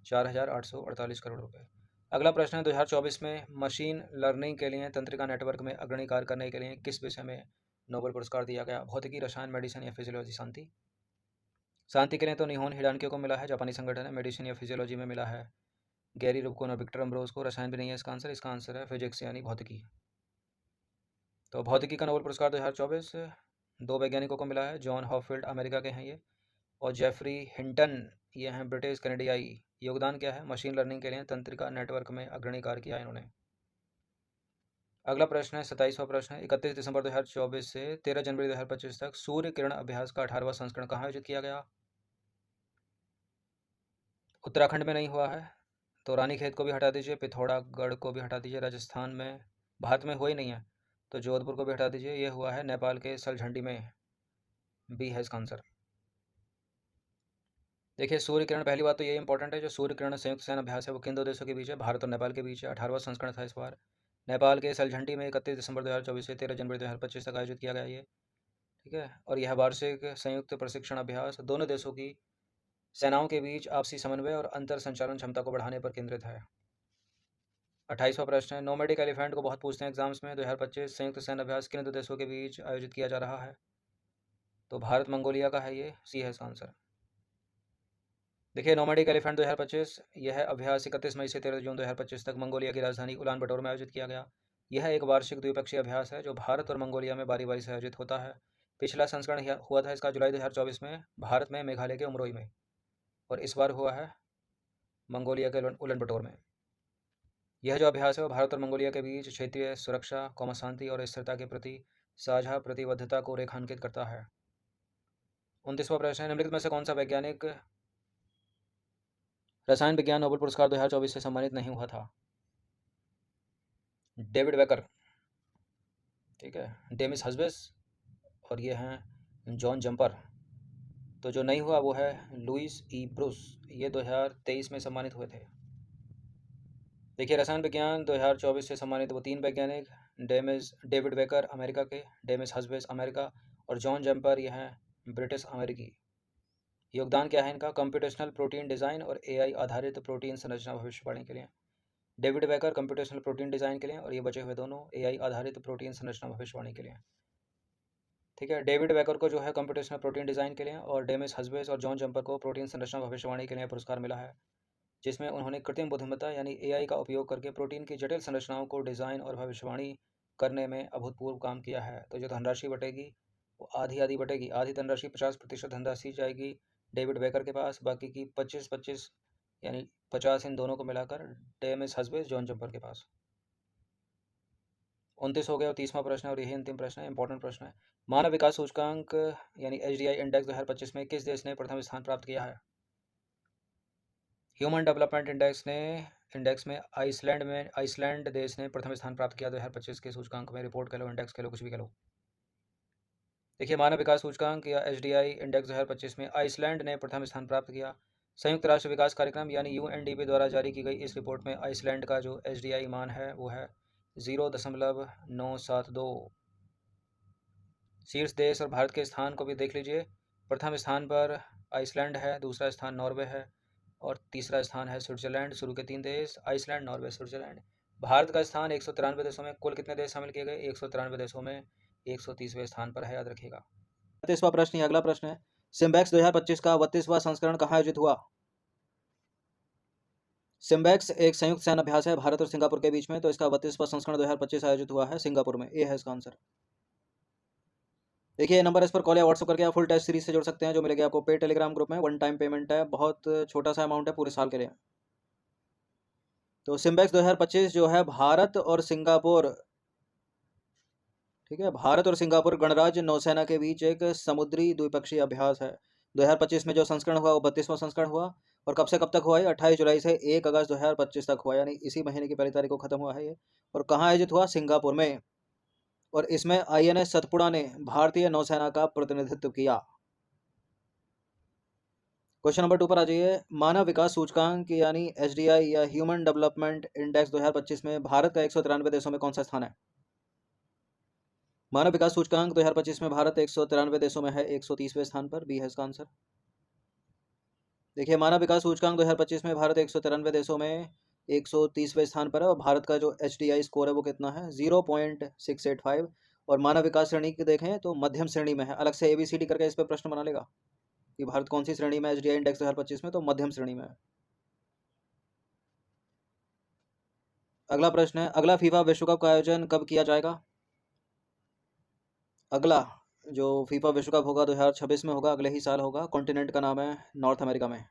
Speaker 1: 4,848 करोड़ रुपए। अगला प्रश्न है, 2024 में मशीन लर्निंग के लिए तंत्रिका नेटवर्क में अग्रणी कार्य करने के लिए किस विषय में नोबेल पुरस्कार दिया गया? भौतिकी, रसायन, मेडिसिन या फिजियोलॉजी? शांति। शांति के लिए तो निहोन हिडानकी को मिला है, जापानी संगठन है। मेडिसिन या फिजियोलॉजी में मिला है गैरी रुबकोन और विक्टर अम्ब्रोज को। रसायन भी नहीं है इसका आंसर, इसका आंसर है फिजिक्स यानी भौतिकी। तो भौतिकी का नोबेल पुरस्कार 2024 दो वैज्ञानिकों को मिला है, जॉन हॉपफील्ड अमेरिका के हैं ये, और जेफरी हिंटन ये हैं ब्रिटिश कनेडियाई। योगदान क्या है? मशीन लर्निंग के लिए तंत्रिका नेटवर्क में अग्रणी कार्य किया इन्होंने। अगला प्रश्न है 27वां प्रश्न है 31 दिसंबर 2024 से 13 जनवरी 2025 तक सूर्य किरण अभ्यास का 18वां संस्करण कहाँ आयोजित किया गया? उत्तराखंड में नहीं हुआ है, तो रानीखेत को भी हटा दीजिए, पिथौरागढ़ को भी हटा दीजिए, राजस्थान में भारत में हुआ ही नहीं है, तो जोधपुर को भी हटा दीजिए। ये हुआ है नेपाल के सलझंडी में। बी है इसका आंसर। देखिए सूर्य किरण, पहली बात तो ये इंपॉर्टेंट है, जो सूर्य किरण संयुक्त सैन्य अभ्यास है वो किन दो देशों के बीच है? भारत और नेपाल के बीच है। 18वां संस्करण था इस बार। नेपाल के सलझंडी में 31 दिसंबर 2024 से 13 जनवरी 2025 तक आयोजित किया गया ये, ठीक है। और यह वार्षिक संयुक्त प्रशिक्षण अभ्यास दोनों देशों की सेनाओं के बीच आपसी समन्वय और अंतर संचालन क्षमता को बढ़ाने पर केंद्रित है। 28वां प्रश्न है नोमैडिक एलिफेंट को बहुत पूछते हैं एग्जाम्स में। 2025 संयुक्त सैन्य अभ्यास किन दो देशों के बीच आयोजित किया जा रहा है? तो भारत मंगोलिया का है ये, सी है इसका आंसर। देखिए नोमैडिक एलिफेंट 2025 यह अभ्यास 31 मई से 13 जून 2025 तक मंगोलिया की राजधानी उलान बटोर में आयोजित किया गया। यह एक वार्षिक द्विपक्षीय अभ्यास है जो भारत और मंगोलिया में बारी बारी से आयोजित होता है। पिछला संस्करण हुआ था इसका जुलाई 2024 में भारत में मेघालय के उमरोई में, और इस बार हुआ है मंगोलिया के उलान बटोर में। यह जो अभ्यास है वो भारत और मंगोलिया के बीच क्षेत्रीय सुरक्षा, शांति और स्थिरता के प्रति साझा प्रतिबद्धता को रेखांकित करता है। 29वां प्रश्न है निम्नलिखित में से कौन सा वैज्ञानिक रसायन विज्ञान नोबेल पुरस्कार 2024 से सम्मानित नहीं हुआ था? डेविड बेकर, ठीक है, डेमिस हस्बेस और ये हैं जॉन जंपर। तो जो नहीं हुआ वो है लुइस ई ब्रूस, ये 2023 में सम्मानित हुए थे। देखिए रसायन विज्ञान 2024 से सम्मानित वो तीन वैज्ञानिक डेविड बेकर अमेरिका के, डेमिस हस्बेस अमेरिका और जॉन जंपर ये हैं ब्रिटिश अमेरिकी। योगदान क्या है इनका? कंप्यूटेशनल प्रोटीन डिज़ाइन और एआई आधारित प्रोटीन संरचना भविष्यवाणी के लिए। David baker computational protein design के लिए और ये बचे हुए दोनों एआई आधारित प्रोटीन संरचना भविष्यवाणी के लिए, ठीक है। डेविड बेकर को जो है कंप्यूटेशनल प्रोटीन डिज़ाइन के लिए और डेमिस हस्बेस और जॉन जंपर को प्रोटीन संरचना भविष्यवाणी के लिए पुरस्कार मिला है, जिसमें उन्होंने कृत्रिम बुद्धिमत्ता यानी एआई का उपयोग करके प्रोटीन की जटिल संरचनाओं को डिज़ाइन और भविष्यवाणी करने में अभूतपूर्व काम किया है। तो जो धनराशि बटेगी वो आधी आधी बटेगी, आधी धनराशि 50% धनराशि जाएगी डेविड बेकर के पास, बाकी की 25-25 यानी 50 इन दोनों को मिलाकर डेमिस हस्बेस जॉन जंपर के पास। 29 हो गया और 30वां प्रश्न है और यही अंतिम प्रश्न है, इंपॉर्टेंट प्रश्न है। मानव विकास सूचकांक यानी HDI इंडेक्स 2025 में किस देश ने प्रथम स्थान प्राप्त किया है? ह्यूमन डेवलपमेंट इंडेक्स में आइसलैंड देश ने प्रथम स्थान प्राप्त किया 2025 के सूचकांक में। रिपोर्ट कह लो, इंडेक्स कह लो, कुछ भी कह लो। देखिए मानव विकास सूचकांक या HDI इंडेक्स 2025 में आइसलैंड ने प्रथम स्थान प्राप्त किया। संयुक्त राष्ट्र विकास कार्यक्रम यानी UNDP द्वारा जारी की गई इस रिपोर्ट में आइसलैंड का जो HDI मान है वो है 0.972। शीर्ष देश और भारत के स्थान को भी देख लीजिए। प्रथम स्थान पर आइसलैंड है, दूसरा स्थान नॉर्वे है और तीसरा स्थान है स्विट्जरलैंड। शुरू के 3 देश आइसलैंड, नॉर्वे, स्विट्जरलैंड। भारत का स्थान 193 देशों में, कुल कितने देश शामिल किए गए? 193 देशों में 130वें स्थान पर है, याद रखिएगा। 32वां प्रश्न, अगला प्रश्न है सिम्बैक्स 2025 का 32वां संस्करण कहाँ आयोजित हुआ? सिम्बैक्स एक संयुक्त सैन्य अभ्यास है भारत और सिंगापुर के बीच में, तो इसका 32वां संस्करण 2025 आयोजित हुआ है सिंगापुर में। ये है इसका आंसर। देखिए नंबर इस पर कॉल या व्हाट्सअप करके आप फुल टेस्ट सीरीज से जुड़ सकते हैं, जो मिलेगी आपको पे टेलीग्राम ग्रुप में। 1 टाइम पेमेंट है, बहुत छोटा सा अमाउंट है पूरे साल के लिए। तो सिम्बैक्स 2025 जो है भारत और सिंगापुर, ठीक है, भारत और सिंगापुर गणराज्य नौसेना के बीच एक समुद्री द्विपक्षीय अभ्यास है। 2025 में जो संस्करण हुआ वो 32वां संस्करण हुआ। और कब से कब तक हुआ है? 28 जुलाई से 1 अगस्त 2025 तक हुआ, यानी इसी महीने की 1 तारीख को खत्म हुआ है ये। और कहाँ आयोजित हुआ? सिंगापुर में। और इसमें INS सतपुड़ा ने भारतीय नौसेना का प्रतिनिधित्व किया। क्वेश्चन नंबर 2 पर आ जाइए। मानव विकास सूचकांक यानी HDI या ह्यूमन डेवलपमेंट इंडेक्स 2025 में भारत का 193 देशों में कौन सा स्थान है? मानव विकास सूचकांक 2025 में भारत 193 देशों में है 130वें स्थान पर। बी है इसका आंसर। देखिए मानव विकास सूचकांक 2025 में भारत 193 देशों में 130वें स्थान पर है। और भारत का जो HDI स्कोर है वो कितना है? 0.685। और मानव विकास श्रेणी की देखें तो मध्यम श्रेणी में है। अलग से ABCD करके इस पर प्रश्न बना लेगा कि भारत कौन सी श्रेणी में HDI इंडेक्स 2025 में, तो मध्यम श्रेणी में है। अगला प्रश्न है अगला फीफा विश्व कप का आयोजन कब किया जाएगा? अगला जो फीफा विश्व कप होगा 2026 में होगा, अगले ही साल होगा। कॉन्टिनेंट का नाम है नॉर्थ अमेरिका में।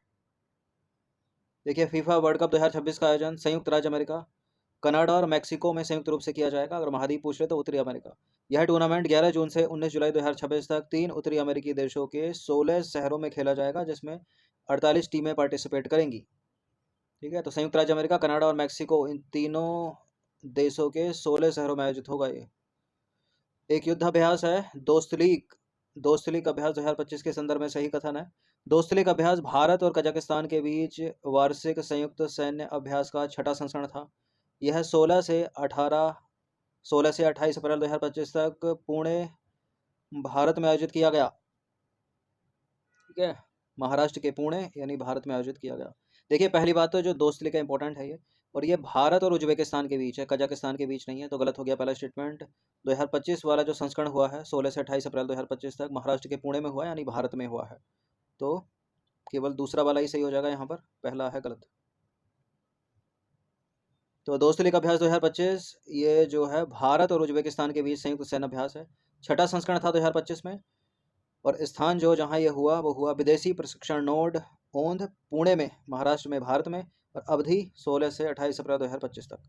Speaker 1: देखिए फीफा वर्ल्ड कप 2026 का आयोजन संयुक्त राज्य अमेरिका, कनाडा और मैक्सिको में संयुक्त रूप से किया जाएगा। अगर महाद्वीप पूछ रहे तो उत्तरी अमेरिका। यह टूर्नामेंट 11 जून से 19 जुलाई 2026 तक 3 उत्तरी अमेरिकी देशों के 16 शहरों में खेला जाएगा, जिसमें 48 टीमें पार्टिसिपेट करेंगी। ठीक है, तो संयुक्त राज्य अमेरिका, कनाडा और मैक्सिको, इन तीनों देशों के 16 शहरों में आयोजित होगा ये। एक युद्धाभ्यास है दोस्त लीग। दोस्त लीग अभ्यास 2025 के संदर्भ में सही कथन है। दोस्त लीग अभ्यास भारत और कजाकिस्तान के बीच वार्षिक संयुक्त सैन्य अभ्यास का 6ठा संस्करण था। यह 16 से 28 अप्रैल 2025 तक पुणे, भारत में आयोजित किया गया। ठीक है, महाराष्ट्र के पुणे यानी भारत में आयोजित किया गया। देखिए पहली बात तो जो दोस्त लीग का इंपॉर्टेंट है ये, और ये भारत और उज्बेकिस्तान के बीच है, कजाकिस्तान के बीच नहीं है, तो गलत हो गया पहला स्टेटमेंट। 2025 वाला जो संस्करण हुआ है 16 से 28 अप्रैल 2025 तक महाराष्ट्र के पुणे में हुआ है, यानी भारत में हुआ है। तो केवल दूसरा वाला ही सही हो जाएगा यहाँ पर, पहला है गलत। तो दोस्त लीग अभ्यास 2025 ये जो है भारत और उज्बेकिस्तान के बीच संयुक्त सैन्य अभ्यास है। 6ठा संस्करण था 2025 में। और स्थान जो जहाँ ये हुआ वो हुआ विदेशी प्रशिक्षण नोड ओंध, पुणे में, महाराष्ट्र में, भारत में। और अवधि 16 से 28 अप्रैल 2025 तक।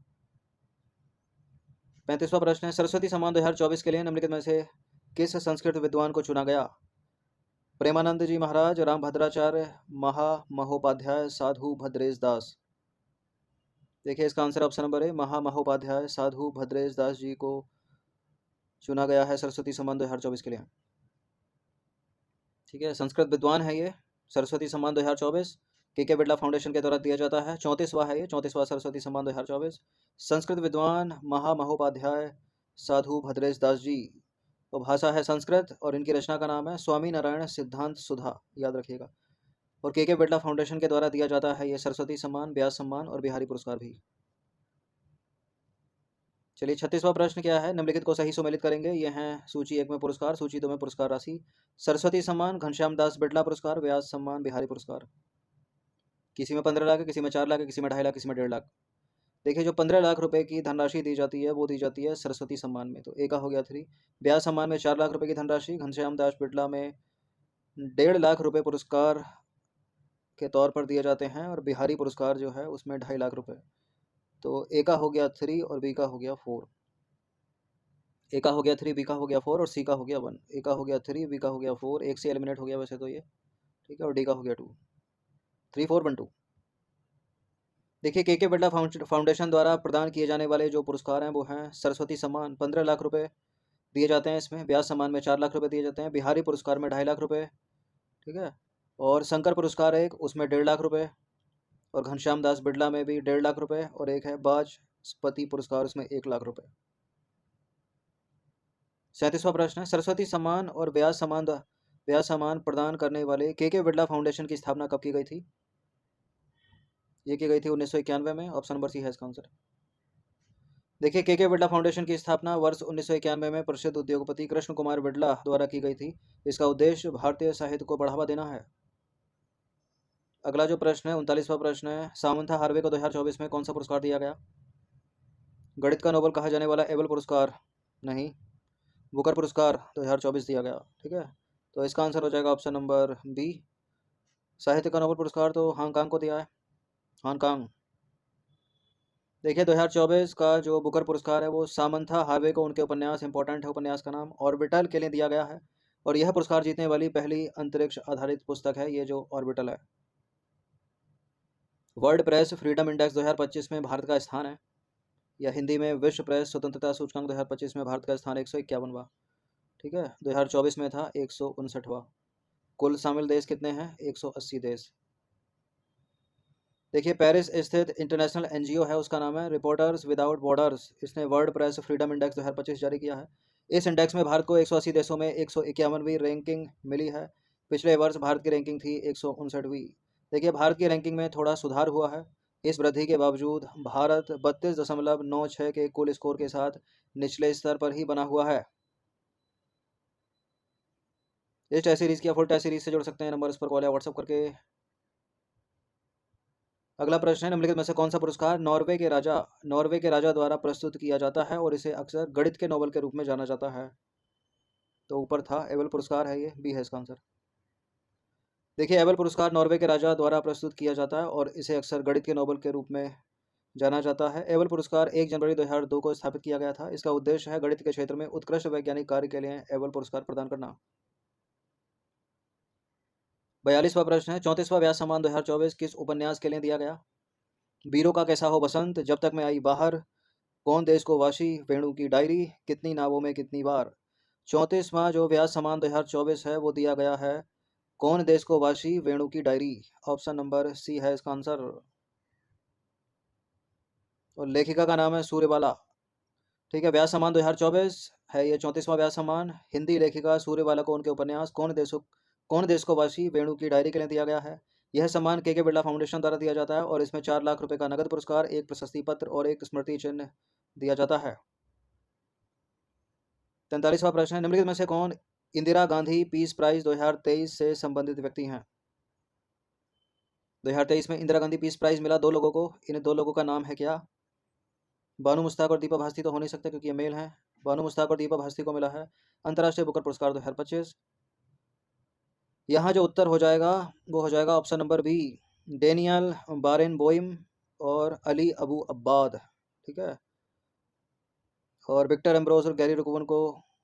Speaker 1: 35वां प्रश्न है, सरस्वती सम्मान 2024 के लिए निम्नलिखित में से किस संस्कृत विद्वान को चुना गया? प्रेमानंद जी महाराज, राम भद्राचार्य, महामहोपाध्याय, साधु भद्रेश दास। देखिए इसका आंसर ऑप्शन नंबर ए, महामहोपाध्याय साधु भद्रेश दास जी को चुना गया है सरस्वती सम्मान 2024 के लिए। ठीक है, संस्कृत विद्वान है ये। सरस्वती सम्मान 2024 के बिरला फाउंडेशन के द्वारा दिया जाता है। 34वां है ये, 34वां सरस्वती सम्मान 2024। संस्कृत विद्वान महामहोपाध्याय साधु भद्रेश दास जी। तो भाषा है संस्कृत और इनकी रचना का नाम है स्वामी नारायण सिद्धांत सुधा, याद रखिएगा। और के बिरला फाउंडेशन के द्वारा दिया जाता है ये सरस्वती सम्मान, व्यास सम्मान और बिहारी पुरस्कार भी। चलिए 36वां प्रश्न क्या है, निम्नलिखित को सही सुमेलित करेंगे। ये हैं सूची 1 में पुरस्कार, सूची 2 में पुरस्कार राशि। सरस्वती सम्मान, घनश्याम दास बिड़ला पुरस्कार, व्यास सम्मान, बिहारी पुरस्कार। किसी में 15 लाख है, किसी में 4 लाख है, किसी में 2.5 लाख, किसी में 1.5 लाख। देखिए जो 15 लाख रुपए की धनराशि दी जाती है वो दी जाती है सरस्वती सम्मान में, तो ए का हो गया 3। व्यास सम्मान में 4 लाख रुपए की धनराशि, घनश्याम दास बिड़ला में 1.5 लाख रुपए पुरस्कार के तौर पर दिए जाते हैं, और बिहारी पुरस्कार जो है उसमें 2.5 लाख रुपए। तो ए का हो गया 3 और बी का हो गया 4। ए का हो गया 3, बी का हो गया 4 और सी का हो गया 1। ए का हो गया 3, बी का हो गया 4, एक से एलिमिनेट हो गया वैसे तो ये। ठीक है, और डी का हो गया 2। 3 4 1 2। देखिए के बिरला फाउंडेशन द्वारा प्रदान किए जाने वाले जो पुरस्कार हैं वो हैं सरस्वती सम्मान 15 लाख रुपए दिए जाते हैं इसमें, व्यास सम्मान में 4 लाख रुपए दिए जाते हैं, बिहारी पुरस्कार में 2.5 लाख रुपए। ठीक है, और शंकर पुरस्कार एक, उसमें 1.5 लाख रुपए, और घनश्याम दास बिड़ला में भी 1.5 लाख रुपए, और एक है बाजपति पुरस्कार, उसमें 1 लाख रुपए। 37वां प्रश्न है, सरस्वती सम्मान और व्यास सम्मान प्रदान करने वाले के बिरला फाउंडेशन की स्थापना कब की गई थी? ये की गई थी 1991 में, ऑप्शन नंबर सी है इसका आंसर। देखिए के बिरला फाउंडेशन की स्थापना वर्ष 1991 में प्रसिद्ध उद्योगपति कृष्ण कुमार बिड़ला द्वारा की गई थी। इसका उद्देश्य भारतीय साहित्य को बढ़ावा देना है। अगला जो प्रश्न है 39वां प्रश्न है, सामंथा हार्वे को 2024 में कौन सा पुरस्कार दिया गया? गणित का नोबेल कहा जाने वाला एबल पुरस्कार नहीं, बुकर पुरस्कार 2024 दिया गया। ठीक है, तो इसका आंसर हो जाएगा ऑप्शन नंबर बी। साहित्य का नोबेल पुरस्कार तो हांगकांग को दिया है, हांगकांग। देखिए 2024 का जो बुकर पुरस्कार है वो सामंथा हार्वे को उनके उपन्यास, इंपॉर्टेंट है उपन्यास का नाम, ऑर्बिटल के लिए दिया गया है। और यह पुरस्कार जीतने वाली पहली अंतरिक्ष आधारित पुस्तक है ये जो ऑर्बिटल है। वर्ल्ड प्रेस फ्रीडम इंडेक्स 2025 में भारत का स्थान है, या हिंदी में विश्व प्रेस स्वतंत्रता सूचकांक 2025 में भारत का स्थान 151वां। ठीक है, 2024 में था 159वां। कुल शामिल देश कितने हैं? 180 देश। देखिए पेरिस स्थित इंटरनेशनल एनजीओ है, उसका नाम है रिपोर्टर्स विदाउट बॉर्डर्स। इसने वर्ल्ड प्रेस फ्रीडम इंडेक्स 2025 जारी किया है। इस इंडेक्स में भारत को 180 देशों में 151वीं रैंकिंग मिली है। पिछले वर्ष भारत की रैंकिंग थी 159वीं। देखिए भारत की रैंकिंग में थोड़ा सुधार हुआ है। इस वृद्धि के बावजूद भारत 32.96 के कुल स्कोर के साथ निचले स्तर पर ही बना हुआ है। इस टेस्ट सीरीज की फुल टेस्ट सीरीज से जुड़ सकते हैं, नंबर इस पर कॉल या व्हाट्सएप करके। अगला प्रश्न है, निम्नलिखित में से कौन सा पुरस्कार नॉर्वे के राजा द्वारा प्रस्तुत किया जाता है और इसे अक्सर गणित के नोबेल के रूप में जाना जाता है? तो ऊपर था, एबल पुरस्कार है ये, बी है इसका आंसर। देखिए, एबल पुरस्कार नॉर्वे के राजा द्वारा प्रस्तुत किया जाता है और इसे अक्सर गणित के नोबेल के रूप में जाना जाता है। एबल पुरस्कार 1 जनवरी 2002 को स्थापित किया गया था। इसका उद्देश्य है गणित के क्षेत्र में उत्कृष्ट वैज्ञानिक कार्य के लिए एबल पुरस्कार प्रदान करना। 42वां प्रश्न है, 34वां व्यास सम्मान 2024 किस उपन्यास के लिए दिया गया? वीरों का कैसा हो बसंत, जब तक मैं आई बाहर, कौन देश को वाशी, वेणु की डायरी, कितनी नावों में कितनी बार। 34वां जो व्यास सम्मान 2024 है वो दिया गया है कौन देश को वाशी, वेणु की डायरी। ऑप्शन नंबर सी है इसका आंसर। और लेखिका का नाम है सूर्यबाला। ठीक है, व्यास सम्मान 2024 है ये 34वां व्यास सम्मान। हिंदी लेखिका सूर्यबाला को उनके उपन्यास कौन देश को वाशी, वेणु की डायरी के लिए दिया गया है। यह सम्मान के बिरला फाउंडेशन द्वारा दिया जाता है और इसमें 4 लाख रुपए का नगद पुरस्कार, एक प्रशस्ति पत्र और एक स्मृति चिन्ह दिया जाता है। 43वां प्रश्न है, निम्नलिखित में से कौन इंदिरा गांधी पीस प्राइज 2023 से संबंधित व्यक्ति हैं? 2023 में इंदिरा गांधी पीस प्राइज मिला 2 लोगों को। इन 2 लोगों का नाम है क्या? बानू मुश्ताक और दीपा भास्ती तो हो नहीं सकते क्योंकि ये मेल हैं। बानू मुश्ताक और दीपा भास्ती को मिला है अंतर्राष्ट्रीय बुकर पुरस्कार 2025। यहाँ जो उत्तर हो जाएगा वो हो जाएगा ऑप्शन नंबर बी, डेनियल बारेनबोइम और अली अबू अब्बाद। ठीक है, और विक्टर एम्ब्रोज और गैरी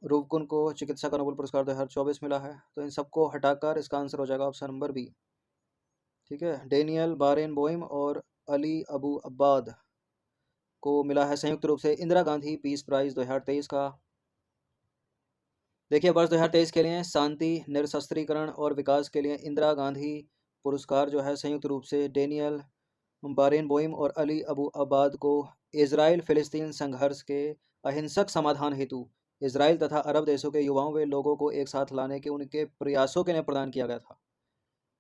Speaker 1: रूबकुन को चिकित्सा का नोबेल पुरस्कार 2024 मिला है। तो इन सबको हटाकर इसका आंसर हो जाएगा ऑप्शन नंबर बी। ठीक है, डेनियल बारेनबोइम और अली अबू अब्बाद को मिला है संयुक्त रूप से इंदिरा गांधी पीस प्राइज 2023 का। देखिए, वर्ष 2023 के लिए शांति, निरस्त्रीकरण और विकास के लिए इंदिरा गांधी पुरस्कार जो है संयुक्त रूप से डेनियल बारेनबोइम और अली अबू अब्बाद को इजराइल फिलिस्तीन संघर्ष के अहिंसक समाधान हेतु इजराइल तथा अरब देशों के युवाओं व लोगों को एक साथ लाने के उनके प्रयासों के लिए प्रदान किया गया था।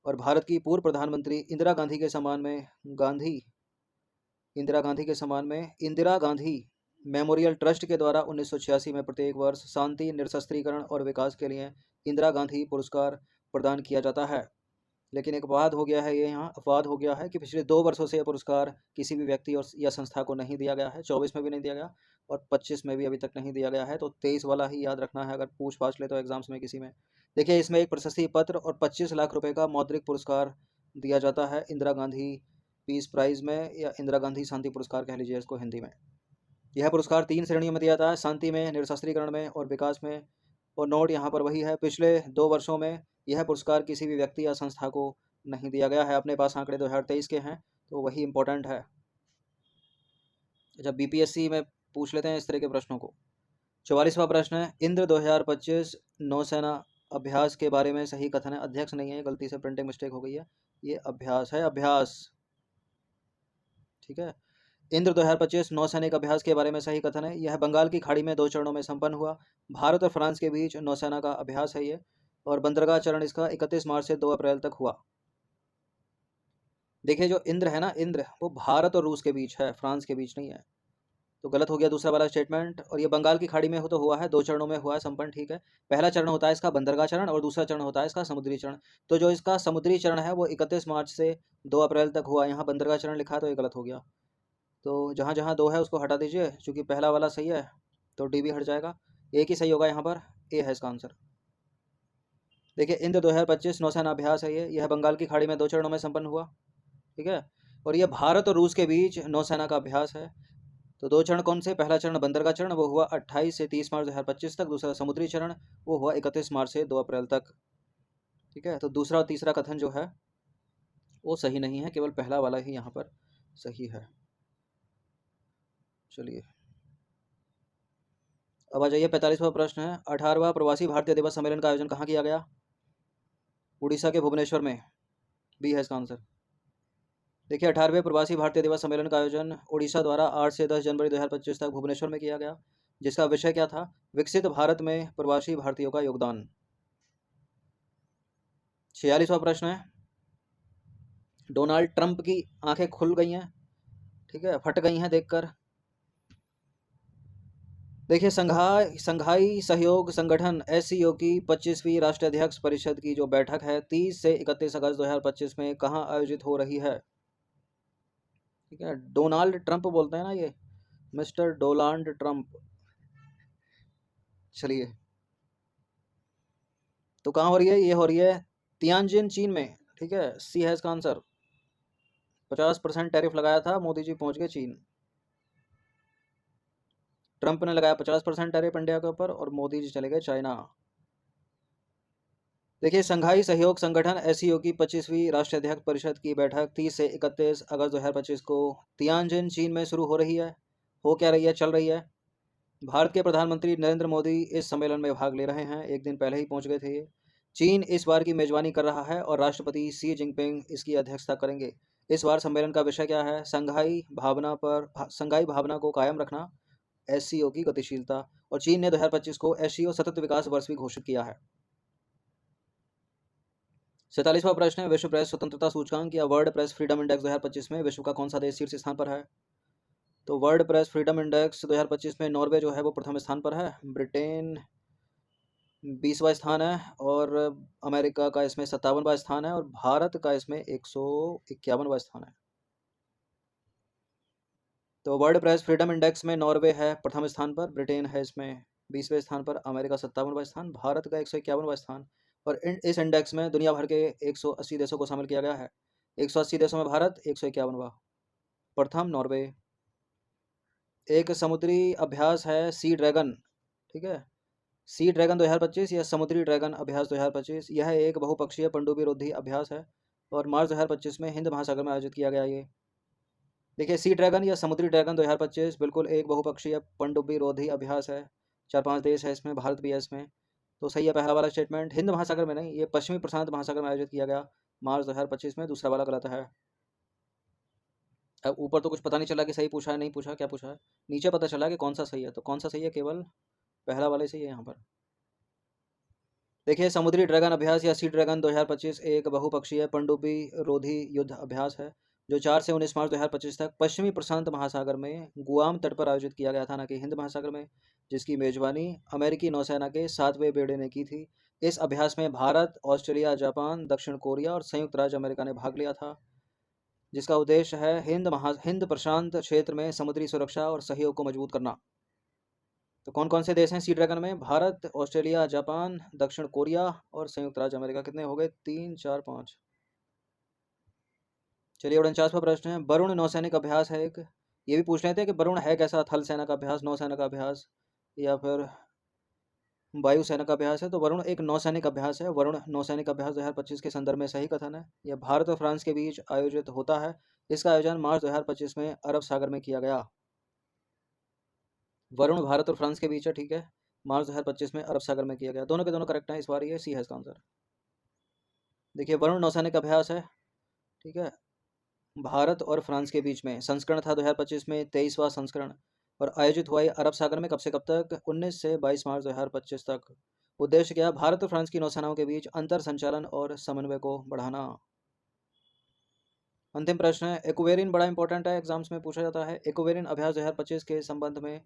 Speaker 1: और भारत की पूर्व प्रधानमंत्री इंदिरा गांधी के सम्मान में इंदिरा गांधी मेमोरियल ट्रस्ट के द्वारा 1986 में प्रत्येक वर्ष शांति, निरस्त्रीकरण और विकास के लिए इंदिरा गांधी पुरस्कार प्रदान किया जाता है। लेकिन एक अपवाद हो गया है, ये यहाँ अपवाद हो गया है कि पिछले 2 वर्षों से यह पुरस्कार किसी भी व्यक्ति और या संस्था को नहीं दिया गया है। 24 में भी नहीं दिया गया और 25 में भी अभी तक नहीं दिया गया है। तो 23 वाला ही याद रखना है अगर पूछ पाछ ले तो एग्जाम्स में किसी में। देखिए, इसमें एक प्रशस्ति पत्र और 25 लाख रुपए का मौद्रिक पुरस्कार दिया जाता है इंदिरा गांधी पीस प्राइज में, या इंदिरा गांधी शांति पुरस्कार कह लीजिए इसको हिंदी में। यह पुरस्कार 3 श्रेणियों में दिया जाता है, शांति में, निरस्त्रीकरण में और विकास में। और नोट यहाँ पर वही है, पिछले 2 वर्षों में यह पुरस्कार किसी भी व्यक्ति या संस्था को नहीं दिया गया है। अपने पास आंकड़े 2023 के हैं तो वही इंपॉर्टेंट है। जब बीपीएससी में पूछ लेते हैं इस तरह के प्रश्नों को। 44वां प्रश्न है, इंद्र 2025 नौसेना अभ्यास के बारे में सही कथन है। अध्यक्ष नहीं है, गलती से प्रिंटिंग मिस्टेक हो गई है, ये अभ्यास है, अभ्यास। ठीक है, इंद्र 2025 नौसैनिक अभ्यास के बारे में सही कथन है। यह बंगाल की खाड़ी में 2 चरणों में संपन्न हुआ। भारत और फ्रांस के बीच नौसेना का अभ्यास है ये, और बंदरगाह चरण इसका 31 मार्च से 2 अप्रैल तक हुआ। देखिए, जो इंद्र है ना, इंद्र वो भारत और रूस के बीच है, फ्रांस के बीच नहीं है। तो गलत हो गया दूसरा वाला स्टेटमेंट। और ये बंगाल की खाड़ी में हो तो हुआ है, 2 चरणों में हुआ है संपन्न। ठीक है, पहला चरण होता है इसका बंदरगाह चरण और दूसरा चरण होता है इसका समुद्री चरण। तो जो इसका समुद्री चरण है वो 31 मार्च से 2 अप्रैल तक हुआ। यहाँ बंदरगाह चरण लिखा है तो ये गलत हो गया। तो जहाँ जहाँ 2 है उसको हटा दीजिए, चूँकि पहला वाला सही है तो डी भी हट जाएगा। एक ही सही होगा यहाँ पर, ए है इसका आंसर। देखिए, इंद्र 2025 नौसेना अभ्यास है ये, यह बंगाल की खाड़ी में 2 चरणों में संपन्न हुआ। ठीक है, और ये भारत और रूस के बीच नौसेना का अभ्यास है। तो 2 चरण कौन से? पहला चरण बंदरगाह चरण वो हुआ 28 से 30 मार्च 2025 तक। दूसरा समुद्री चरण वो हुआ 31 मार्च से 2 अप्रैल तक। ठीक है, तो दूसरा और तीसरा कथन जो है वो सही नहीं है, केवल पहला वाला ही यहाँ पर सही है। चलिए, अब आ जाइए 45वां प्रश्न है, 18वां प्रवासी भारतीय दिवस सम्मेलन का आयोजन कहाँ किया गया? उड़ीसा के भुवनेश्वर में, बी है इसका आंसर। देखिए, 18वें प्रवासी भारतीय दिवस सम्मेलन का आयोजन उड़ीसा द्वारा 8 से 10 जनवरी 2025 तक भुवनेश्वर में किया गया, जिसका विषय क्या था? विकसित भारत में प्रवासी भारतीयों का योगदान। 46वां प्रश्न है, डोनाल्ड ट्रंप की आंखें खुल गई हैं, ठीक है, फट गई हैं देखकर। देखिए, संघाई सहयोग संगठन एससीओ की 25वीं राष्ट्रीय अध्यक्ष परिषद की जो बैठक है 30 से 31 अगस्त 2025 में कहाँ आयोजित हो रही है? ठीक है, डोनाल्ड ट्रंप बोलते हैं ना ये, मिस्टर डोनाल्ड ट्रंप। चलिए, तो कहाँ हो रही है? ये हो रही है तियानजिन चीन में, ठीक है। सी है इसका आंसर। 50% टैरिफ लगाया था, मोदी जी पहुंच गए चीन। ट्रंप ने लगाया 50% टैरिफ इंडिया के ऊपर और मोदी जी चले गए चाइना। देखिए, संघाई सहयोग संगठन एससीओ की 25वीं राष्ट्रीय अध्यक्ष परिषद की बैठक 30 से 31 अगस्त 2025 को तियानजिन चीन में शुरू हो रही है। हो क्या रही है? चल रही है। भारत के प्रधानमंत्री नरेंद्र मोदी इस सम्मेलन में भाग ले रहे हैं। एक दिन पहले ही पहुंच गए थे ये। चीन इस बार की मेजबानी कर रहा है और राष्ट्रपति शी जिनपिंग इसकी अध्यक्षता करेंगे। इस बार सम्मेलन का विषय क्या है? संघाई भावना को कायम रखना, एससीओ की गतिशीलता। और चीन ने 2025 को एससीओ सतत विकास वर्ष भी घोषित किया है। 47वां प्रश्न है, विश्व प्रेस स्वतंत्रता सूचकांक या वर्ल्ड प्रेस फ्रीडम इंडेक्स 2025 में विश्व का कौन सा देश शीर्ष स्थान पर है? तो वर्ल्ड प्रेस फ्रीडम इंडेक्स 2025 में नॉर्वे जो है वो प्रथम स्थान पर है, ब्रिटेन 20वां स्थान है और अमेरिका का इसमें 57वां स्थान है और भारत का इसमें 151वां स्थान है। तो वर्ल्ड प्रेस फ्रीडम इंडेक्स में नॉर्वे है प्रथम स्थान पर, ब्रिटेन है इसमें 20वें स्थान पर, अमेरिका 57वां स्थान, भारत का 151वां स्थान। और इस इंडेक्स में दुनिया भर के 180 देशों को शामिल किया गया है। 180 देशों में भारत 151वां, प्रथम नॉर्वे। एक समुद्री अभ्यास है सी ड्रैगन, ठीक है। सी ड्रैगन 2025 या समुद्री ड्रैगन अभ्यास 2025, यह एक बहुपक्षीय पनडुब्बी रोधी अभ्यास है और मार्च 2025 में हिंद महासागर में आयोजित किया गया ये। देखिए, सी ड्रैगन या समुद्री ड्रैगन 2025 बिल्कुल एक बहुपक्षीय पनडुब्बी रोधी अभ्यास है। 4-5 देश है इसमें, भारत भी है इसमें। तो सही है पहला वाला स्टेटमेंट। हिंद महासागर में नहीं, ये पश्चिमी प्रशांत महासागर में आयोजित किया गया मार्च 2025 में। दूसरा वाला गलत है। अब ऊपर तो कुछ पता नहीं चला कि सही पूछा है नहीं पूछा, क्या पूछा है। नीचे पता चला कि कौन सा सही है, तो कौन सा सही है? केवल पहला वाला ही सही है यहाँ पर। देखिए, समुद्री ड्रैगन अभ्यास या सी ड्रैगन 2025 एक बहुपक्षीय पनडुब्बी रोधी युद्ध अभ्यास है जो 4 से 19 मार्च 2025 तक पश्चिमी प्रशांत महासागर में गुआम तट पर आयोजित किया गया था, ना कि हिंद महासागर में, जिसकी मेजबानी अमेरिकी नौसेना के 7वें बेड़े ने की थी। इस अभ्यास में भारत, ऑस्ट्रेलिया, जापान, दक्षिण कोरिया और संयुक्त राज्य अमेरिका ने भाग लिया था, जिसका उद्देश्य है हिंद प्रशांत क्षेत्र में समुद्री सुरक्षा और सहयोग को मजबूत करना। तो कौन कौन से देश हैं सी ड्रैगन में? भारत, ऑस्ट्रेलिया, जापान, दक्षिण कोरिया और संयुक्त राज्य अमेरिका। कितने हो गए? 3, 4, 5। चलिए, 49वां प्रश्न है, वरुण नौसैनिक अभ्यास है एक। ये भी पूछ रहे थे कि वरुण है कैसा? थल सेना का अभ्यास, नौसेना का अभ्यास या फिर वायुसेना का अभ्यास है? तो वरुण एक नौसैनिक अभ्यास है। वरुण नौसैनिक अभ्यास 2025 के संदर्भ में सही कथन है। यह भारत और फ्रांस के बीच आयोजित होता है। इसका आयोजन मार्च 2025 में अरब सागर में किया गया। वरुण भारत और फ्रांस के बीच है, ठीक है। मार्च 2025 में अरब सागर में किया गया। दोनों के दोनों करेक्ट हैं इस बार, ये सी है इसका आंसर। देखिए, वरुण नौसैनिक अभ्यास है, ठीक है, भारत और फ्रांस के बीच में। संस्करण था 2025 में 23वां संस्करण और आयोजित हुआ ये अरब सागर में। कब से कब तक? 19 से 22 मार्च 2025 तक। उद्देश्य क्या? भारत और फ्रांस की नौसेनाओं के बीच अंतर संचालन और समन्वय को बढ़ाना। अंतिम प्रश्न है, एक्वेरिन बड़ा इंपॉर्टेंट है, एग्जाम्स में पूछा जाता है। एक्वेरिन अभ्यास 2025 के संबंध में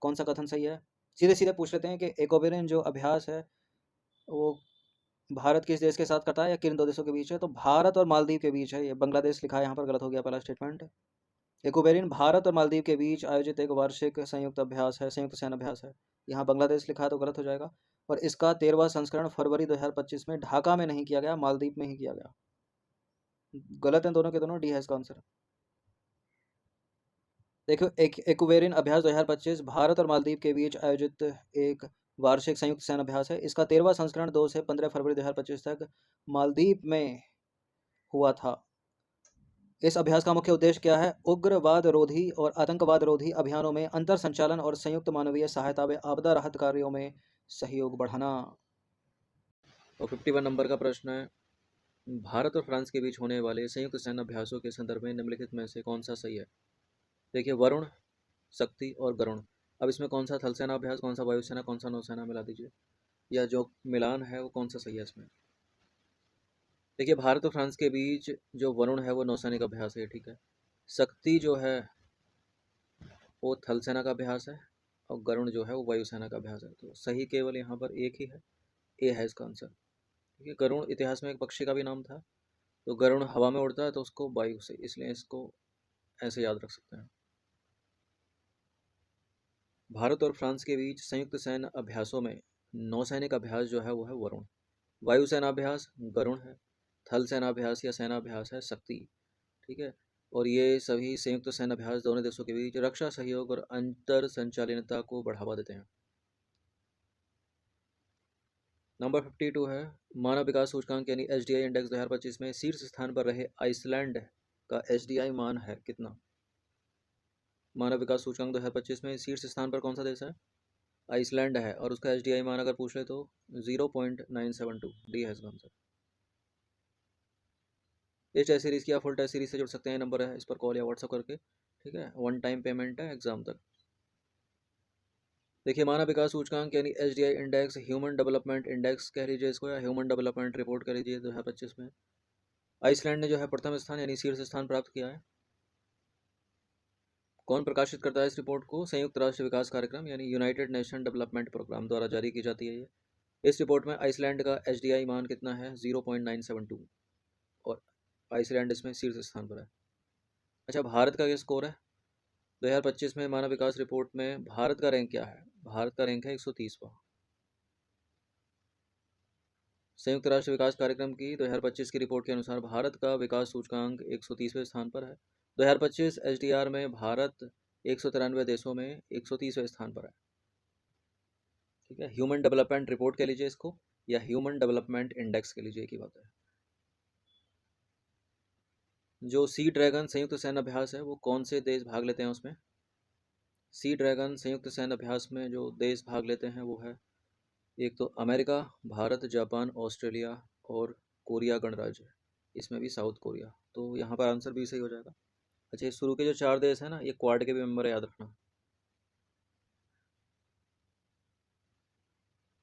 Speaker 1: कौन सा कथन सही है? सीधे सीधे पूछ लेते हैं कि एक्वेरिन जो अभ्यास है वो भारत किस देश के साथ करता है या किन दो देशों के बीच है? तो भारत और मालदीव के बीच है। ये बांग्लादेश लिखा है यहाँ पर, गलत हो गया पहला स्टेटमेंट। एक्वेरिन भारत और मालदीव के बीच आयोजित एक वार्षिक संयुक्त अभ्यास है, संयुक्त सैन्य अभ्यास है। यहाँ बांग्लादेश लिखा है तो गलत हो जाएगा। और इसका 13वां संस्करण फरवरी 2025 में ढाका में नहीं किया गया, मालदीव में ही किया गया। गलत हैं दोनों के दोनों, डी है इसका आंसर। देखो, एक एक्वेरिन अभ्यास 2025 भारत और मालदीव के बीच आयोजित एक वार्षिक संयुक्त सैन्य अभ्यास है। इसका 13वां संस्करण 2 से 15 फरवरी 2025 तक मालदीव में हुआ था। इस अभ्यास का मुख्य उद्देश्य क्या है? उग्रवाद रोधी और आतंकवाद रोधी अभियानों में अंतर संचालन और संयुक्त मानवीय सहायता व आपदा राहत कार्यों में सहयोग बढ़ाना। और 51 नंबर का प्रश्न है, भारत और फ्रांस के बीच होने वाले संयुक्त सैन्य अभ्यासों के संदर्भ में निम्नलिखित में से कौन सा सही है? देखिए, वरुण, शक्ति और गरुण। अब इसमें कौन सा थल सेना अभ्यास, कौन सा वायुसेना, कौन सा नौसेना, मिला दीजिए, या जो मिलान है वो कौन सा सही है इसमें? देखिए, भारत और फ्रांस के बीच जो वरुण है वो नौसैनिक अभ्यास है, ठीक है। शक्ति जो है वो थल सेना का अभ्यास है और गरुण जो है वो वायुसेना का अभ्यास है। तो सही केवल यहाँ पर एक ही है, ए है इसका आंसर। ठीक है, गरुण इतिहास में एक पक्षी का भी नाम था। तो गरुण हवा में उड़ता है तो उसको वायु से, इसलिए इसको ऐसे याद रख सकते हैं। भारत और फ्रांस के बीच संयुक्त सैन्य अभ्यासों में नौसैनिक अभ्यास जो है वो है वरुण। वायुसेनाभ्यास गरुण है, थल सेनाभ्यास या सेनाभ्यास है शक्ति। ठीक है, और ये सभी संयुक्त सेनाभ्यास दोनों देशों के बीच रक्षा सहयोग और अंतर संचालनता को बढ़ावा देते हैं। नंबर 52 है, मानव विकास सूचकांक यानी HDI इंडेक्स 2025 में शीर्ष स्थान पर रहे आइसलैंड का HDI मान है कितना? मानव विकास सूचकांक 2025 में शीर्ष स्थान पर कौन सा देश है? आइसलैंड है, और उसका HDI मान अगर पूछ ले तो 0.972। डी है इसका आंसर। इस टेस्ट सीरीज की आप फुल टेस्ट सीरीज से जुड़ सकते हैं, नंबर है इस पर कॉल या व्हाट्सअप करके। ठीक है, 1 टाइम पेमेंट है एग्जाम तक। देखिए, मानव विकास सूचकांक यानी HDI index, human development index कह लीजिए इसको, या ह्यूमन डेवलपमेंट रिपोर्ट कह लीजिए, 2025 में आइसलैंड ने जो है प्रथम स्थान यानी शीर्ष स्थान प्राप्त किया है। कौन प्रकाशित करता है इस रिपोर्ट को? संयुक्त राष्ट्र विकास कार्यक्रम यानी यूनाइटेड नेशन डेवलपमेंट प्रोग्राम द्वारा जारी की जाती है ये। इस रिपोर्ट में आइसलैंड का HDI मान कितना है? 0.972, और आइसलैंड इसमें शीर्ष स्थान पर है। अच्छा, भारत का क्या स्कोर है 2025 में मानव विकास रिपोर्ट में? भारत का रैंक क्या है? भारत का रैंक है 130वां। संयुक्त राष्ट्र विकास कार्यक्रम की 2025 की रिपोर्ट के अनुसार भारत का विकास सूचकांक 130वें स्थान पर है। 2025 HDR में भारत 193 देशों में 130वें स्थान पर है। ठीक है, ह्यूमन डेवलपमेंट रिपोर्ट कह लीजिए इसको, या ह्यूमन डेवलपमेंट इंडेक्स कह लीजिए, की बात है। जो सी ड्रैगन संयुक्त सैन्य अभ्यास है वो कौन से देश भाग लेते हैं उसमें? सी ड्रैगन संयुक्त सैन्य अभ्यास में जो देश भाग लेते हैं वो है, एक तो अमेरिका, भारत, जापान, ऑस्ट्रेलिया और कोरिया गणराज्य। इसमें भी साउथ कोरिया, तो यहाँ पर आंसर भी सही हो जाएगा। अच्छा, ये शुरू के जो 4 देश हैं ना, ये क्वाड के भी मेंबर है, याद रखना।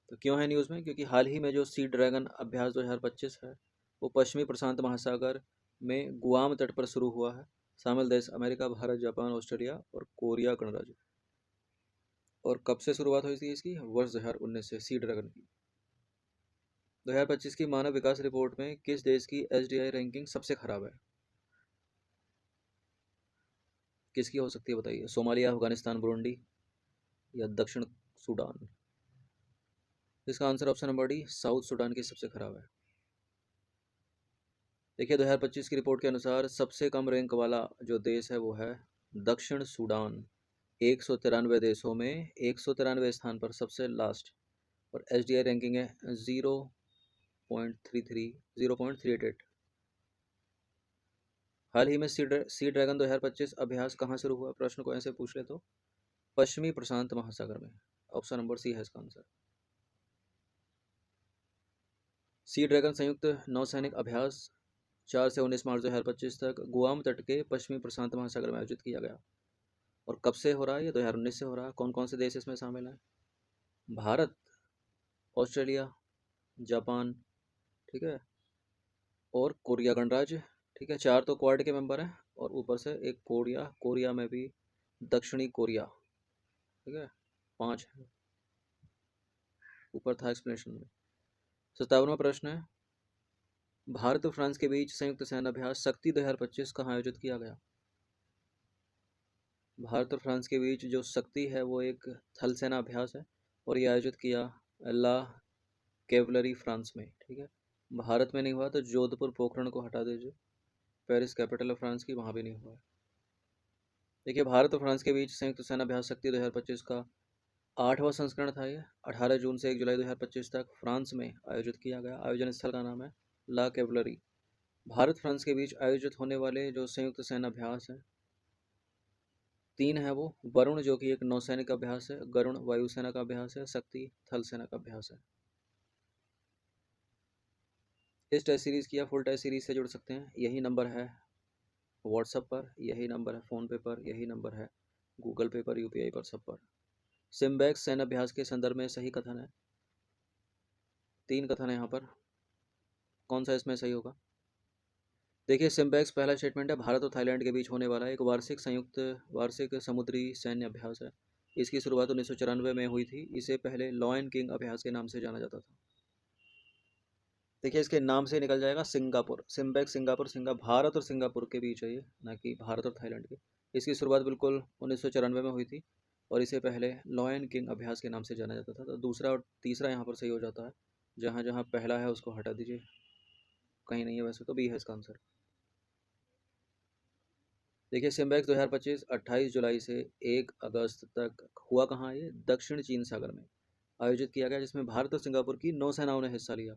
Speaker 1: तो क्यों है न्यूज़ में? क्योंकि हाल ही में जो सी ड्रैगन अभ्यास 2025 है वो पश्चिमी प्रशांत महासागर में गुआम तट पर शुरू हुआ है। शामिल देश अमेरिका, भारत, जापान, ऑस्ट्रेलिया और कोरिया गणराज्य। और कब से शुरुआत हुई थी इसकी? वर्ष 2019 से सी ड्रैगन की। 2025 की मानव विकास रिपोर्ट में किस देश की HDI रैंकिंग सबसे खराब है? किसकी हो सकती है बताइए? सोमालिया, अफगानिस्तान, बुरुंडी या दक्षिण सूडान? इसका answer option number D, south Sudan की सबसे खराब है। देखिए, 2025 की रिपोर्ट के अनुसार सबसे कम रैंक वाला जो देश है वो है दक्षिण सूडान। 193 देशों में 193वें स्थान पर, सबसे लास्ट। और HDI रैंकिंग है 0.38। हाल ही में सी ड्रैगन 2025 अभ्यास कहाँ शुरू हुआ? प्रश्न को ऐसे पूछ ले तो पश्चिमी प्रशांत महासागर में। ऑप्शन नंबर सी है इसका आंसर। सी ड्रैगन संयुक्त नौसैनिक अभ्यास 4 से 19 मार्च 2025 तक गुआम तट के पश्चिमी प्रशांत महासागर में आयोजित किया गया। और कब से हो रहा है? ये 2019 से हो रहा है। कौन कौन से देश इसमें शामिल हैं? भारत, ऑस्ट्रेलिया, जापान, ठीक है, और कोरिया गणराज्य। ठीक है, 4 तो क्वाड के मेंबर हैं, और ऊपर से एक कोरिया, कोरिया में भी दक्षिणी कोरिया। ठीक है, 5 है, ऊपर था एक्सप्लेनेशन में। 57वां प्रश्न है, भारत और फ्रांस के बीच संयुक्त सैन्य अभ्यास शक्ति 2025 कहाँ आयोजित किया गया? भारत और फ्रांस के बीच जो शक्ति है वो एक थल सेना अभ्यास है, और ये आयोजित किया ला कैवलरी फ्रांस में। ठीक है, भारत में नहीं हुआ तो जोधपुर पोखरण को हटा दीजिए, पेरिस कैपिटल ऑफ फ्रांस की, वहाँ भी नहीं हुआ है। देखिए, भारत और फ्रांस के बीच संयुक्त सेना अभ्यास शक्ति 2025 का 8वां संस्करण था ये। 18 जून से 1 जुलाई 2025 तक फ्रांस में आयोजित किया गया। आयोजन स्थल का नाम है ला कैवलरी। भारत फ्रांस के बीच आयोजित होने वाले जो संयुक्त सेना अभ्यास है 3 है वो। वरुण जो कि एक नौसैनिक अभ्यास है, गरुण वायुसेना का अभ्यास है, शक्ति थल सेना का अभ्यास है। इस टेस्ट सीरीज़ की या फुल टेस्ट सीरीज से जुड़ सकते हैं, यही नंबर है व्हाट्सएप पर, यही नंबर है फ़ोनपे पर, यही नंबर है गूगल पे पर, UPI पर, सब पर। सिम्बैक्स सैन्य अभ्यास के संदर्भ में सही कथन है, 3 कथन है यहाँ पर, कौन सा इसमें सही होगा? देखिए, सिम्बैक्स पहला स्टेटमेंट है, भारत और थाईलैंड के बीच होने वाला एक वार्षिक समुद्री सैन्य अभ्यास है। इसकी शुरुआत 1994 में हुई थी। इसे पहले लॉयन किंग अभ्यास के नाम से जाना जाता था। देखिए, इसके नाम से निकल जाएगा सिंगापुर, सिम्बैक्स सिंगापुर, भारत और सिंगापुर के बीच है ये, ना कि भारत और थाईलैंड के। इसकी शुरुआत बिल्कुल 1994 में हुई थी, और इसे पहले लॉयन किंग अभ्यास के नाम से जाना जाता था। तो दूसरा और तीसरा यहाँ पर सही हो जाता है। जहाँ जहाँ पहला है उसको हटा दीजिए, कहीं नहीं है वैसे तो बी है इसका आंसर। देखिए सिम्बेक्स 2025 28 जुलाई से 1 अगस्त तक हुआ कहाँ है? ये दक्षिण चीन सागर में आयोजित किया गया, जिसमें भारत और सिंगापुर की नौसेनाओं ने हिस्सा लिया।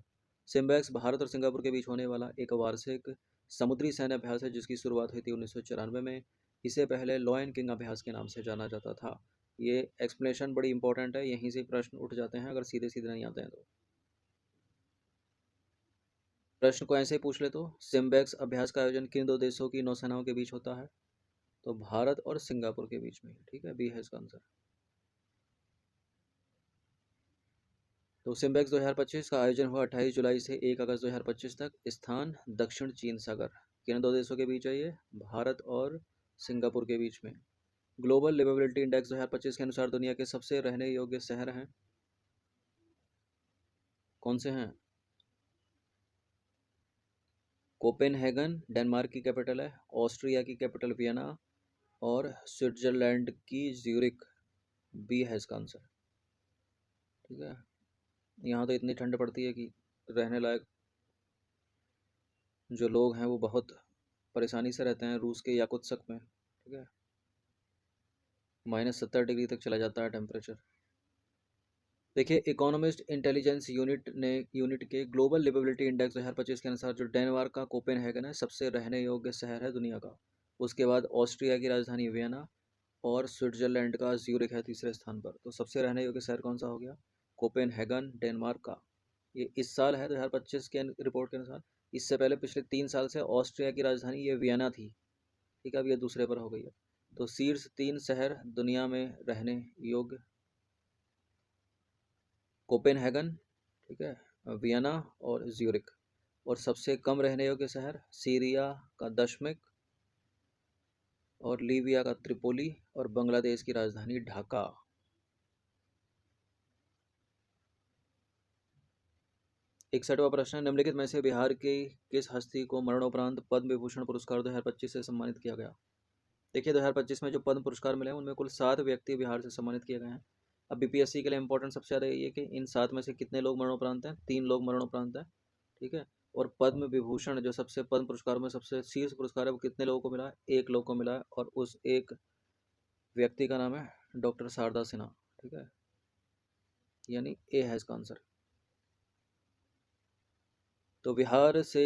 Speaker 1: सिम्बेक्स भारत और सिंगापुर के बीच होने वाला एक वार्षिक समुद्री सैन्य अभ्यास है, जिसकी शुरुआत हुई थी 1994 में। इसे पहले लॉयन किंग अभ्यास के नाम से जाना जाता था। ये एक्सप्लेनेशन बड़ी इंपॉर्टेंट है, यहीं से प्रश्न उठ जाते हैं अगर सीधे सीधे नहीं आते हैं तो। प्रश्न को ऐसे ही पूछ ले तो सिम्बेक्स अभ्यास का आयोजन किन दो देशों की नौसेनाओं के बीच होता है? तो भारत और सिंगापुर के बीच में। ठीक है, बी है इसका आंसर। तो सिम्बेक्स 2025 का आयोजन हुआ 28 जुलाई से 1 अगस्त 2025 तक। स्थान दक्षिण चीन सागर। किन दो देशों के बीच है ये? भारत और सिंगापुर के बीच में। ग्लोबल लिवेबिलिटी इंडेक्स 2025 के अनुसार दुनिया के सबसे रहने योग्य शहर हैं, कौन से हैं? कोपेनहेगन डेनमार्क की कैपिटल है, ऑस्ट्रिया की कैपिटल वियना और स्विट्जरलैंड की ज्यूरिख। बी है इसका आंसर। ठीक है, यहाँ तो इतनी ठंड पड़ती है कि रहने लायक जो लोग हैं वो बहुत परेशानी से रहते हैं रूस के याकुत्स्क में। ठीक है, -70 डिग्री तक चला जाता है टेम्परेचर। देखिए इकोनॉमिस्ट इंटेलिजेंस यूनिट के ग्लोबल लिवेबिलिटी इंडेक्स 2025 के अनुसार जो डेनमार्क का कोपेनहेगन है सबसे रहने योग्य शहर है दुनिया का। उसके बाद ऑस्ट्रिया की राजधानी वियना और स्विट्जरलैंड का ज्यूरिख है तीसरे स्थान पर। तो सबसे रहने योग्य शहर कौन सा हो गया? कोपेनहेगन डेनमार्क का। ये इस साल है 2025 के रिपोर्ट के अनुसार। इससे पहले पिछले 3 साल से ऑस्ट्रिया की राजधानी ये वियना थी। ठीक है, अब ये दूसरे पर हो गई है। तो शीर्ष 3 शहर दुनिया में रहने योग्य: कोपेनहेगन, ठीक है, वियना और ज्यूरिख। और सबसे कम रहने योग्य शहर सीरिया का दशमिक और लीबिया का त्रिपोली और बांग्लादेश की राजधानी ढाका। 61वां प्रश्न, निम्नलिखित में से बिहार की किस हस्ती को मरणोपरांत पद्म विभूषण पुरस्कार 2025 से सम्मानित किया गया? देखिए 2025 में जो पद्म पुरस्कार मिले हैं उनमें कुल 7 व्यक्ति बिहार से सम्मानित किए गए हैं। अब बीपीएससी के लिए इंपॉर्टेंट सबसे ज़्यादा ये कि इन 7 में से कितने लोग मरणोपरांत हैं? 3 लोग मरणोपरांत हैं। ठीक है, और पद्म विभूषण जो सबसे पद्म पुरस्कार में सबसे शीर्ष पुरस्कार है वो कितने लोगों को मिला है? 1 लोग को मिला है, और उस एक व्यक्ति का नाम है डॉक्टर शारदा सिन्हा। ठीक है, यानी ए है इसका आंसर। तो बिहार से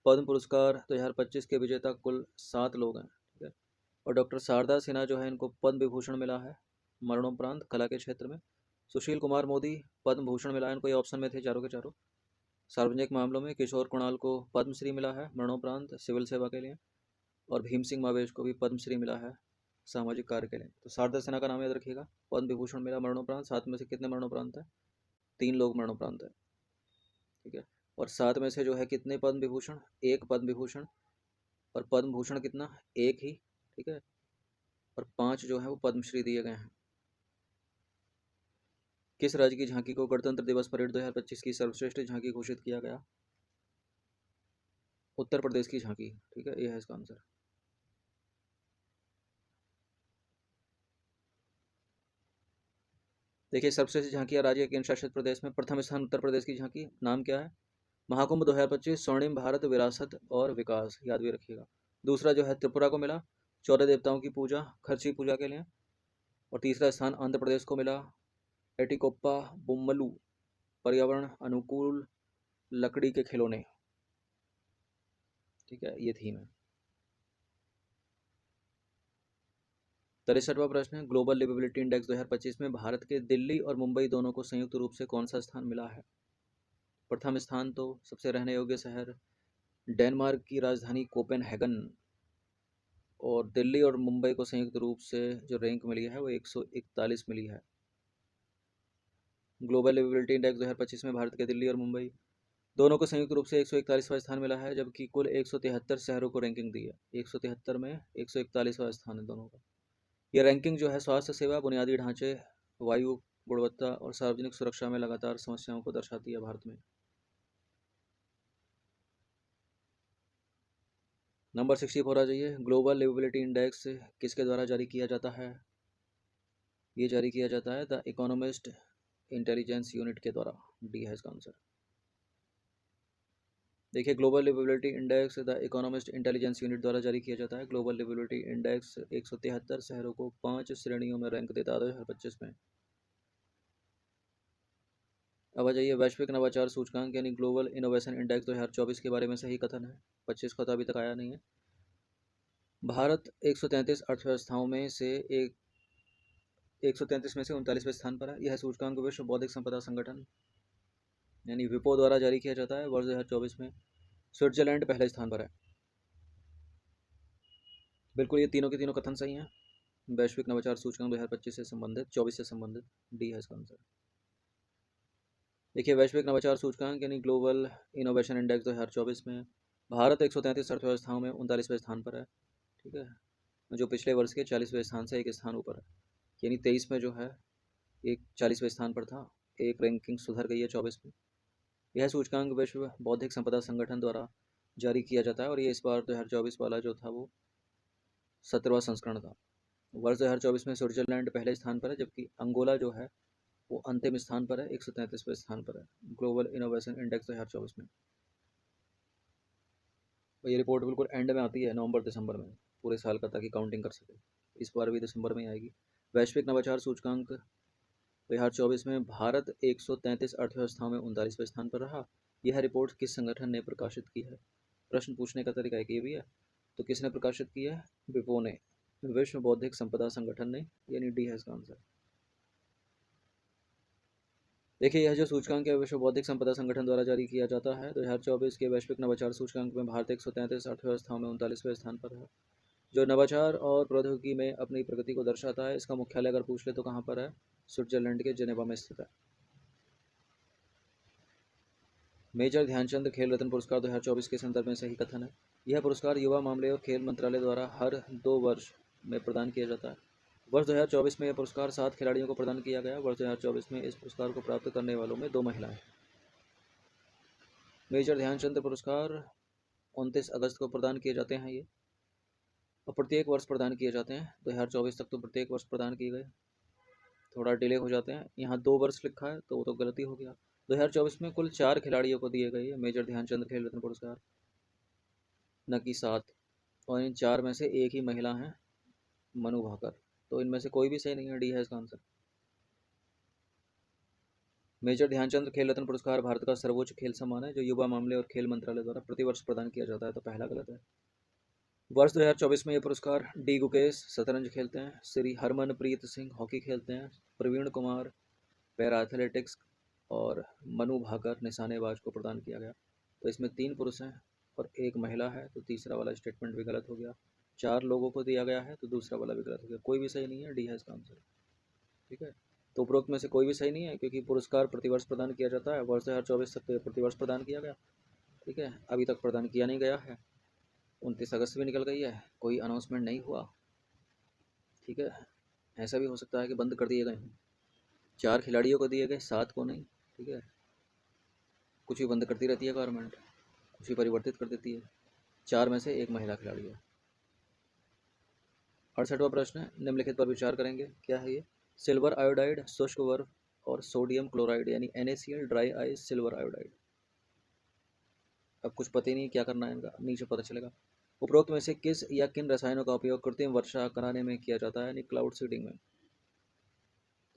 Speaker 1: पद्म पुरस्कार 2025 के विजेता कुल 7 लोग हैं। ठीक है, और डॉक्टर शारदा सिन्हा जो है इनको पद्म विभूषण मिला है मरणोपरांत कला के क्षेत्र में। सुशील कुमार मोदी पद्म भूषण मिला है इनको, ये ऑप्शन में थे चारों के चारों। सार्वजनिक मामलों में किशोर कुणाल को पद्मश्री मिला है मरणोपरांत सिविल सेवा के लिए, और भीम सिंह मावेश को भी पद्मश्री मिला है सामाजिक कार्य के लिए। तो शारदा सिन्हा का नाम याद रखिएगा। पद्म विभूषण मिला मरणोपरांत। 7 में से कितने मरणोपरांत है? 3 लोग मरणोपरांत है। ठीक है, और 7 में से जो है कितने पद्म विभूषण? 1 पद्म विभूषण, और पद्म भूषण कितना? 1 ही। ठीक है, और 5 जो है वो पद्मश्री दिए गए हैं। किस राज्य की झांकी को गणतंत्र दिवस परेड 2025 की सर्वश्रेष्ठ झांकी घोषित किया गया? उत्तर प्रदेश की झांकी। ठीक है, ये है इसका आंसर। देखिए सर्वश्रेष्ठ झांकियां राज्य केंद्र शासित प्रदेश में प्रथम स्थान उत्तर प्रदेश की झांकी, नाम क्या है? महाकुंभ 2025 स्वर्णिम भारत विरासत और विकास, याद भी रखिएगा। दूसरा जो है त्रिपुरा को मिला 14 देवताओं की पूजा खर्ची पूजा के लिए। और तीसरा स्थान आंध्र प्रदेश को मिला एटिकोप्पा बुम्मलू पर्यावरण अनुकूल लकड़ी के खिलौने। ठीक है, ये थीम है। 63वां प्रश्न है, ग्लोबल लिवेबिलिटी इंडेक्स 2025 में भारत के दिल्ली और मुंबई दोनों को संयुक्त रूप से कौन सा स्थान मिला है? प्रथम स्थान तो सबसे रहने योग्य शहर डेनमार्क की राजधानी कोपेनहेगन, और दिल्ली और मुंबई को संयुक्त रूप से जो रैंक मिली है वो 141 मिली है। ग्लोबल लिवेबिलिटी इंडेक्स 2025 में भारत के दिल्ली और मुंबई दोनों को संयुक्त रूप से 141वां स्थान मिला है, जबकि कुल 173 शहरों को रैंकिंग दी है। 173 में 141वां स्थान है दोनों का। ये रैंकिंग जो है स्वास्थ्य सेवा, बुनियादी ढांचे, वायु गुणवत्ता और सार्वजनिक सुरक्षा में लगातार समस्याओं को दर्शाती है भारत में। नंबर 64 आ जाइए। ग्लोबल लिवेबिलिटी इंडेक्स किसके द्वारा जारी किया जाता है? ये जारी किया जाता है द इकोनॉमिस्ट इंटेलिजेंस यूनिट के द्वारा, डी है इसका आंसर। देखिए global liveability index the economist intelligence unit द्वारा जारी किया जाता है। ग्लोबल लिवेबिलिटी इंडेक्स 173 शहरों को 5 श्रेणियों में रैंक देता है 2025 में। अब आ जाइए वैश्विक नवाचार सूचकांक यानी ग्लोबल इनोवेशन इंडेक्स 2024 के बारे में सही कथन है। 25 का तो अभी तक आया नहीं है। भारत 133 अर्थव्यवस्थाओं में से 133 में से 39वें स्थान पर है। यह सूचकांक विश्व बौद्धिक संपदा संगठन यानी विपो द्वारा जारी किया जाता है। वर्ष 2024 में स्विट्जरलैंड पहले स्थान पर है। बिल्कुल ये तीनों के तीनों कथन सही हैं। वैश्विक नवाचार सूचकांक 2025 से संबंधित 24 से संबंधित, डी है इसका आंसर। देखिए वैश्विक नवाचार सूचकांक यानी ग्लोबल इनोवेशन इंडेक्स 2024 में भारत 133 अर्थव्यवस्थाओं में 39वें स्थान पर है। ठीक है, जो पिछले वर्ष के 40वें स्थान से एक स्थान ऊपर है। यानी 23 में जो है एक 40वें स्थान पर था, एक रैंकिंग सुधर गई है 24 में। यह सूचकांक विश्व बौद्धिक संपदा संगठन द्वारा जारी किया जाता है और ये इस बार 2024 वाला जो था वो 17वां संस्करण था। वर्ष 2024 में स्विट्जरलैंड पहले स्थान पर है, जबकि अंगोला जो है वो अंतिम स्थान पर है, 133वें स्थान पर है ग्लोबल इनोवेशन इंडेक्स 2024 में। और ये रिपोर्ट बिल्कुल एंड में आती है, नवंबर दिसंबर में, पूरे साल का, ताकि काउंटिंग कर सके। इस बार भी दिसंबर में आएगी। वैश्विक नवाचार सूचकांक 2024 में भारत 133 अर्थव्यवस्थाओं में 39वें स्थान पर रहा। यह रिपोर्ट किस संगठन ने प्रकाशित की है? प्रश्न पूछने का तरीका एक ये भी है। तो किसने प्रकाशित किया है? विपो ने, विश्व बौद्धिक संपदा संगठन ने, यानी डी है इसका आंसर। देखिए यह जो सूचकांक है विश्व बौद्धिक संपदा संगठन द्वारा जारी किया जाता है। 2024 के वैश्विक नवाचार सूचकांक में भारत 133 अर्थव्यवस्थाओं में 39वें स्थान पर है, जो नवाचार और प्रौद्योगिकी में अपनी प्रगति को दर्शाता है। इसका मुख्यालय अगर पूछ ले तो कहाँ पर है? स्विट्जरलैंड के जेनेवा में स्थित है। मेजर ध्यानचंद खेल रत्न पुरस्कार 2024 के संदर्भ में सही कथन है। यह पुरस्कार युवा मामले और खेल मंत्रालय द्वारा हर 2 वर्ष में प्रदान किया जाता है। वर्ष 2024 में यह पुरस्कार 7 खिलाड़ियों को प्रदान किया गया। वर्ष 2024 में इस पुरस्कार को प्राप्त करने वालों में 2 महिलाएं। मेजर ध्यानचंद पुरस्कार 29 अगस्त को प्रदान किए जाते हैं ये, और प्रत्येक वर्ष प्रदान किए जाते हैं। 2024 तक तो प्रत्येक वर्ष प्रदान किए गए, थोड़ा डिले हो जाते हैं। यहाँ 2 वर्ष लिखा है तो वो तो गलती हो गया। 2024 में कुल 4 खिलाड़ियों को दिए गए मेजर ध्यानचंद खेल रत्न पुरस्कार, न कि 7। और इन 4 में से एक ही महिला हैं, मनु भाकर। तो इनमें से कोई भी सही नहीं है, डी है इसका आंसर। मेजर ध्यानचंद खेल रत्न पुरस्कार भारत का सर्वोच्च खेल सम्मान है, जो युवा मामले और खेल मंत्रालय द्वारा प्रतिवर्ष प्रदान किया जाता है। तो पहला गलत है। वर्ष 2024 में ये पुरस्कार डी गुकेश शतरंज खेलते हैं, श्री हरमनप्रीत सिंह हॉकी खेलते हैं, प्रवीण कुमार पैरा एथलेटिक्स और मनु भाकर निशानेबाज को प्रदान किया गया। तो इसमें 3 पुरुष हैं और 1 महिला है, तो तीसरा वाला स्टेटमेंट भी गलत हो गया। 4 लोगों को दिया गया है तो दूसरा वाला भी गलत हो गया। कोई भी सही नहीं है, डी है इसका आंसर। ठीक है, तो उपरोक्त में से कोई भी सही नहीं है, क्योंकि पुरस्कार प्रतिवर्ष प्रदान किया जाता है। वर्ष 2024 तक तो प्रतिवर्ष प्रदान किया गया। ठीक है, अभी तक प्रदान किया नहीं गया है। 29 अगस्त भी निकल गई है, कोई अनाउंसमेंट नहीं हुआ। ठीक है, ऐसा भी हो सकता है कि बंद कर दिए गए हैं। 4 खिलाड़ियों को दिए गए, 7 को नहीं। ठीक है, कुछ भी बंद करती रहती है गवर्नमेंट, कुछ भी परिवर्तित कर देती है। 4 में से 1 महिला खिलाड़ी है। 68वां प्रश्न है, निम्नलिखित पर विचार करेंगे। क्या है ये? सिल्वर आयोडाइड, शुष्क बर्फ और सोडियम क्लोराइड यानी NaCl, dry ice, silver iodide. अब कुछ पता ही नहीं क्या करना है इनका, नीचे पता चलेगा। उपरोक्त में से किस या किन रसायनों का उपयोग कृत्रिम वर्षा कराने में किया जाता है, यानी क्लाउड सीडिंग में?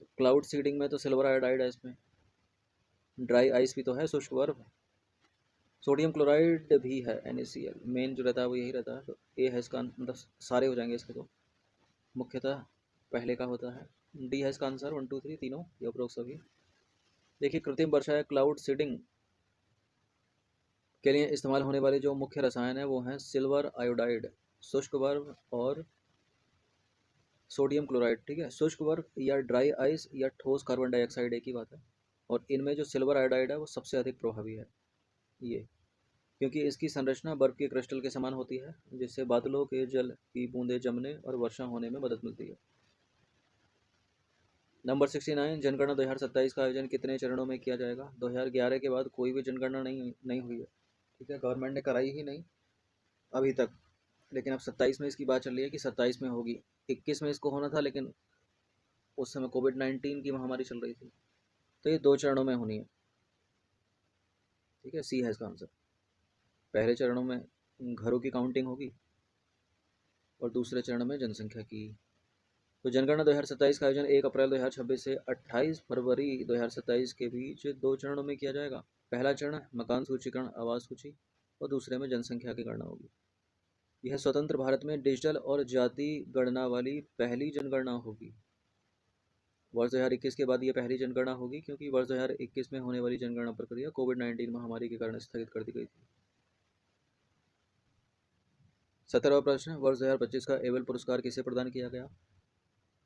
Speaker 1: तो क्लाउड सीडिंग में तो सिल्वर आयोडाइड है, इसमें ड्राई आइस भी तो है, शुष्क बर्फ, सोडियम क्लोराइड भी है, NaCl। मेन जो रहता है वो यही रहता है। तो ए है इसका, मतलब सारे हो जाएंगे इसके। तो मुख्यतः पहले का होता है, डी है इसका आंसर। 1 2 3 तीनों ये उपरोक्त सभी। देखिए कृत्रिम वर्षा या क्लाउड सीडिंग के लिए इस्तेमाल होने वाले जो मुख्य रसायन है वो हैं सिल्वर आयोडाइड, शुष्क बर्फ और सोडियम क्लोराइड। ठीक है, शुष्क बर्फ या ड्राई आइस या ठोस कार्बन डाइऑक्साइड एक ही बात है। और इनमें जो सिल्वर आयोडाइड है वो सबसे अधिक प्रभावी है ये, क्योंकि इसकी संरचना बर्फ के क्रिस्टल के समान होती है, जिससे बादलों के जल की बूंदें जमने और वर्षा होने में मदद मिलती है। नंबर 69, जनगणना 2027 का आयोजन कितने चरणों में किया जाएगा? 2011 के बाद कोई भी जनगणना नहीं हुई है। ठीक है, गवर्नमेंट ने कराई ही नहीं अभी तक, लेकिन अब 27 में इसकी बात चल रही है कि 27 में होगी। 21 में इसको होना था, लेकिन उस समय कोविड-19 की महामारी चल रही थी, तो ये 2 चरणों में होनी है, ठीक है, सी है इसका आंसर। पहले चरणों में घरों की काउंटिंग होगी और दूसरे चरण में जनसंख्या की। तो जनगणना 2027 का आयोजन 1 अप्रैल 2026 से 28 फरवरी 2027 के बीच 2 चरणों में किया जाएगा। पहला चरण मकान सूचीकरण आवास सूची और दूसरे में जनसंख्या की गणना होगी। यह स्वतंत्र भारत में डिजिटल और जाति गणना वाली पहली जनगणना होगी। वर्ष 2021 के बाद ये पहली जनगणना होगी, क्योंकि वर्ष 2021 में होने वाली जनगणना प्रक्रिया कोविड-19 महामारी के कारण स्थगित कर दी गई थी। 17वां प्रश्न, वर्ष 2025 का एबल पुरस्कार किसे प्रदान किया गया?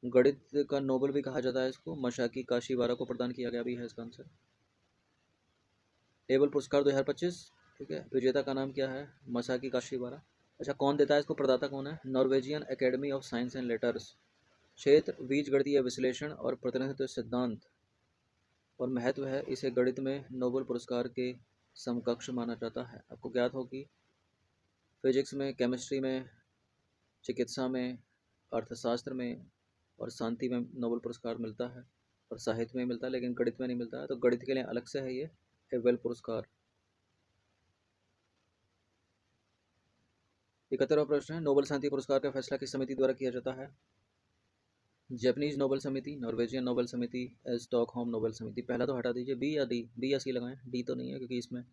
Speaker 1: गणित का नोबेल भी कहा जाता है इसको, मशाकी काशीवारा को प्रदान किया गया भी है इसका आंसर। एबल पुरस्कार 2025, ठीक है, विजेता का नाम क्या है? मशाकी काशीवारा। अच्छा, कौन देता है इसको, प्रदाता कौन है? Norwegian academy of science and letters. क्षेत्र बीजगणितीय विश्लेषण और प्रतिनिधित्व सिद्धांत, और महत्व है इसे गणित में नोबेल पुरस्कार के समकक्ष माना जाता है। आपको ज्ञात हो कि फिजिक्स में, केमिस्ट्री में, चिकित्सा में, अर्थशास्त्र में और शांति में नोबेल पुरस्कार मिलता है और साहित्य में मिलता है, लेकिन गणित में नहीं मिलता है। तो गणित के लिए अलग से है ये एबल पुरस्कार। 71वां प्रश्न है, नोबेल शांति पुरस्कार का फैसला किस समिति द्वारा किया जाता है? जापानीज नोबेल समिति, नॉर्वेजियन नोबेल समिति, स्टॉकहोम नोबेल समिति। पहला तो हटा दीजिए, बी या डी, बी या सी लगाएं, डी तो नहीं है क्योंकि इसमें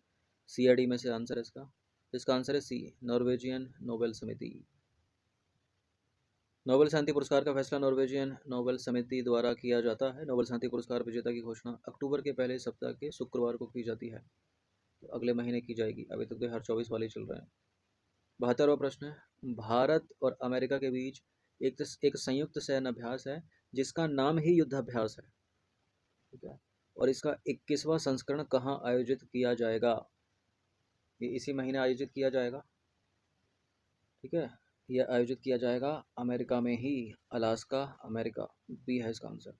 Speaker 1: सी या डी में से आंसर है इसका। इसका आंसर है सी, नॉर्वेजियन नोबेल समिति। नोबेल शांति पुरस्कार का फैसला नॉर्वेजियन नोबेल समिति द्वारा किया जाता है। नोबेल शांति पुरस्कार विजेता की घोषणा अक्टूबर के पहले सप्ताह के शुक्रवार को की जाती है, तो अगले महीने की जाएगी। अभी तक 2024 वाले चल रहे हैं। 72वां प्रश्न है, भारत और अमेरिका के बीच एक संयुक्त सैन्य अभ्यास है जिसका नाम ही युद्धाभ्यास है, ठीक है, और इसका 21वां संस्करण कहाँ आयोजित किया जाएगा? ये इसी महीने आयोजित किया जाएगा, ठीक है, यह आयोजित किया जाएगा अमेरिका में ही, अलास्का, अमेरिका। बी है इसका आंसर।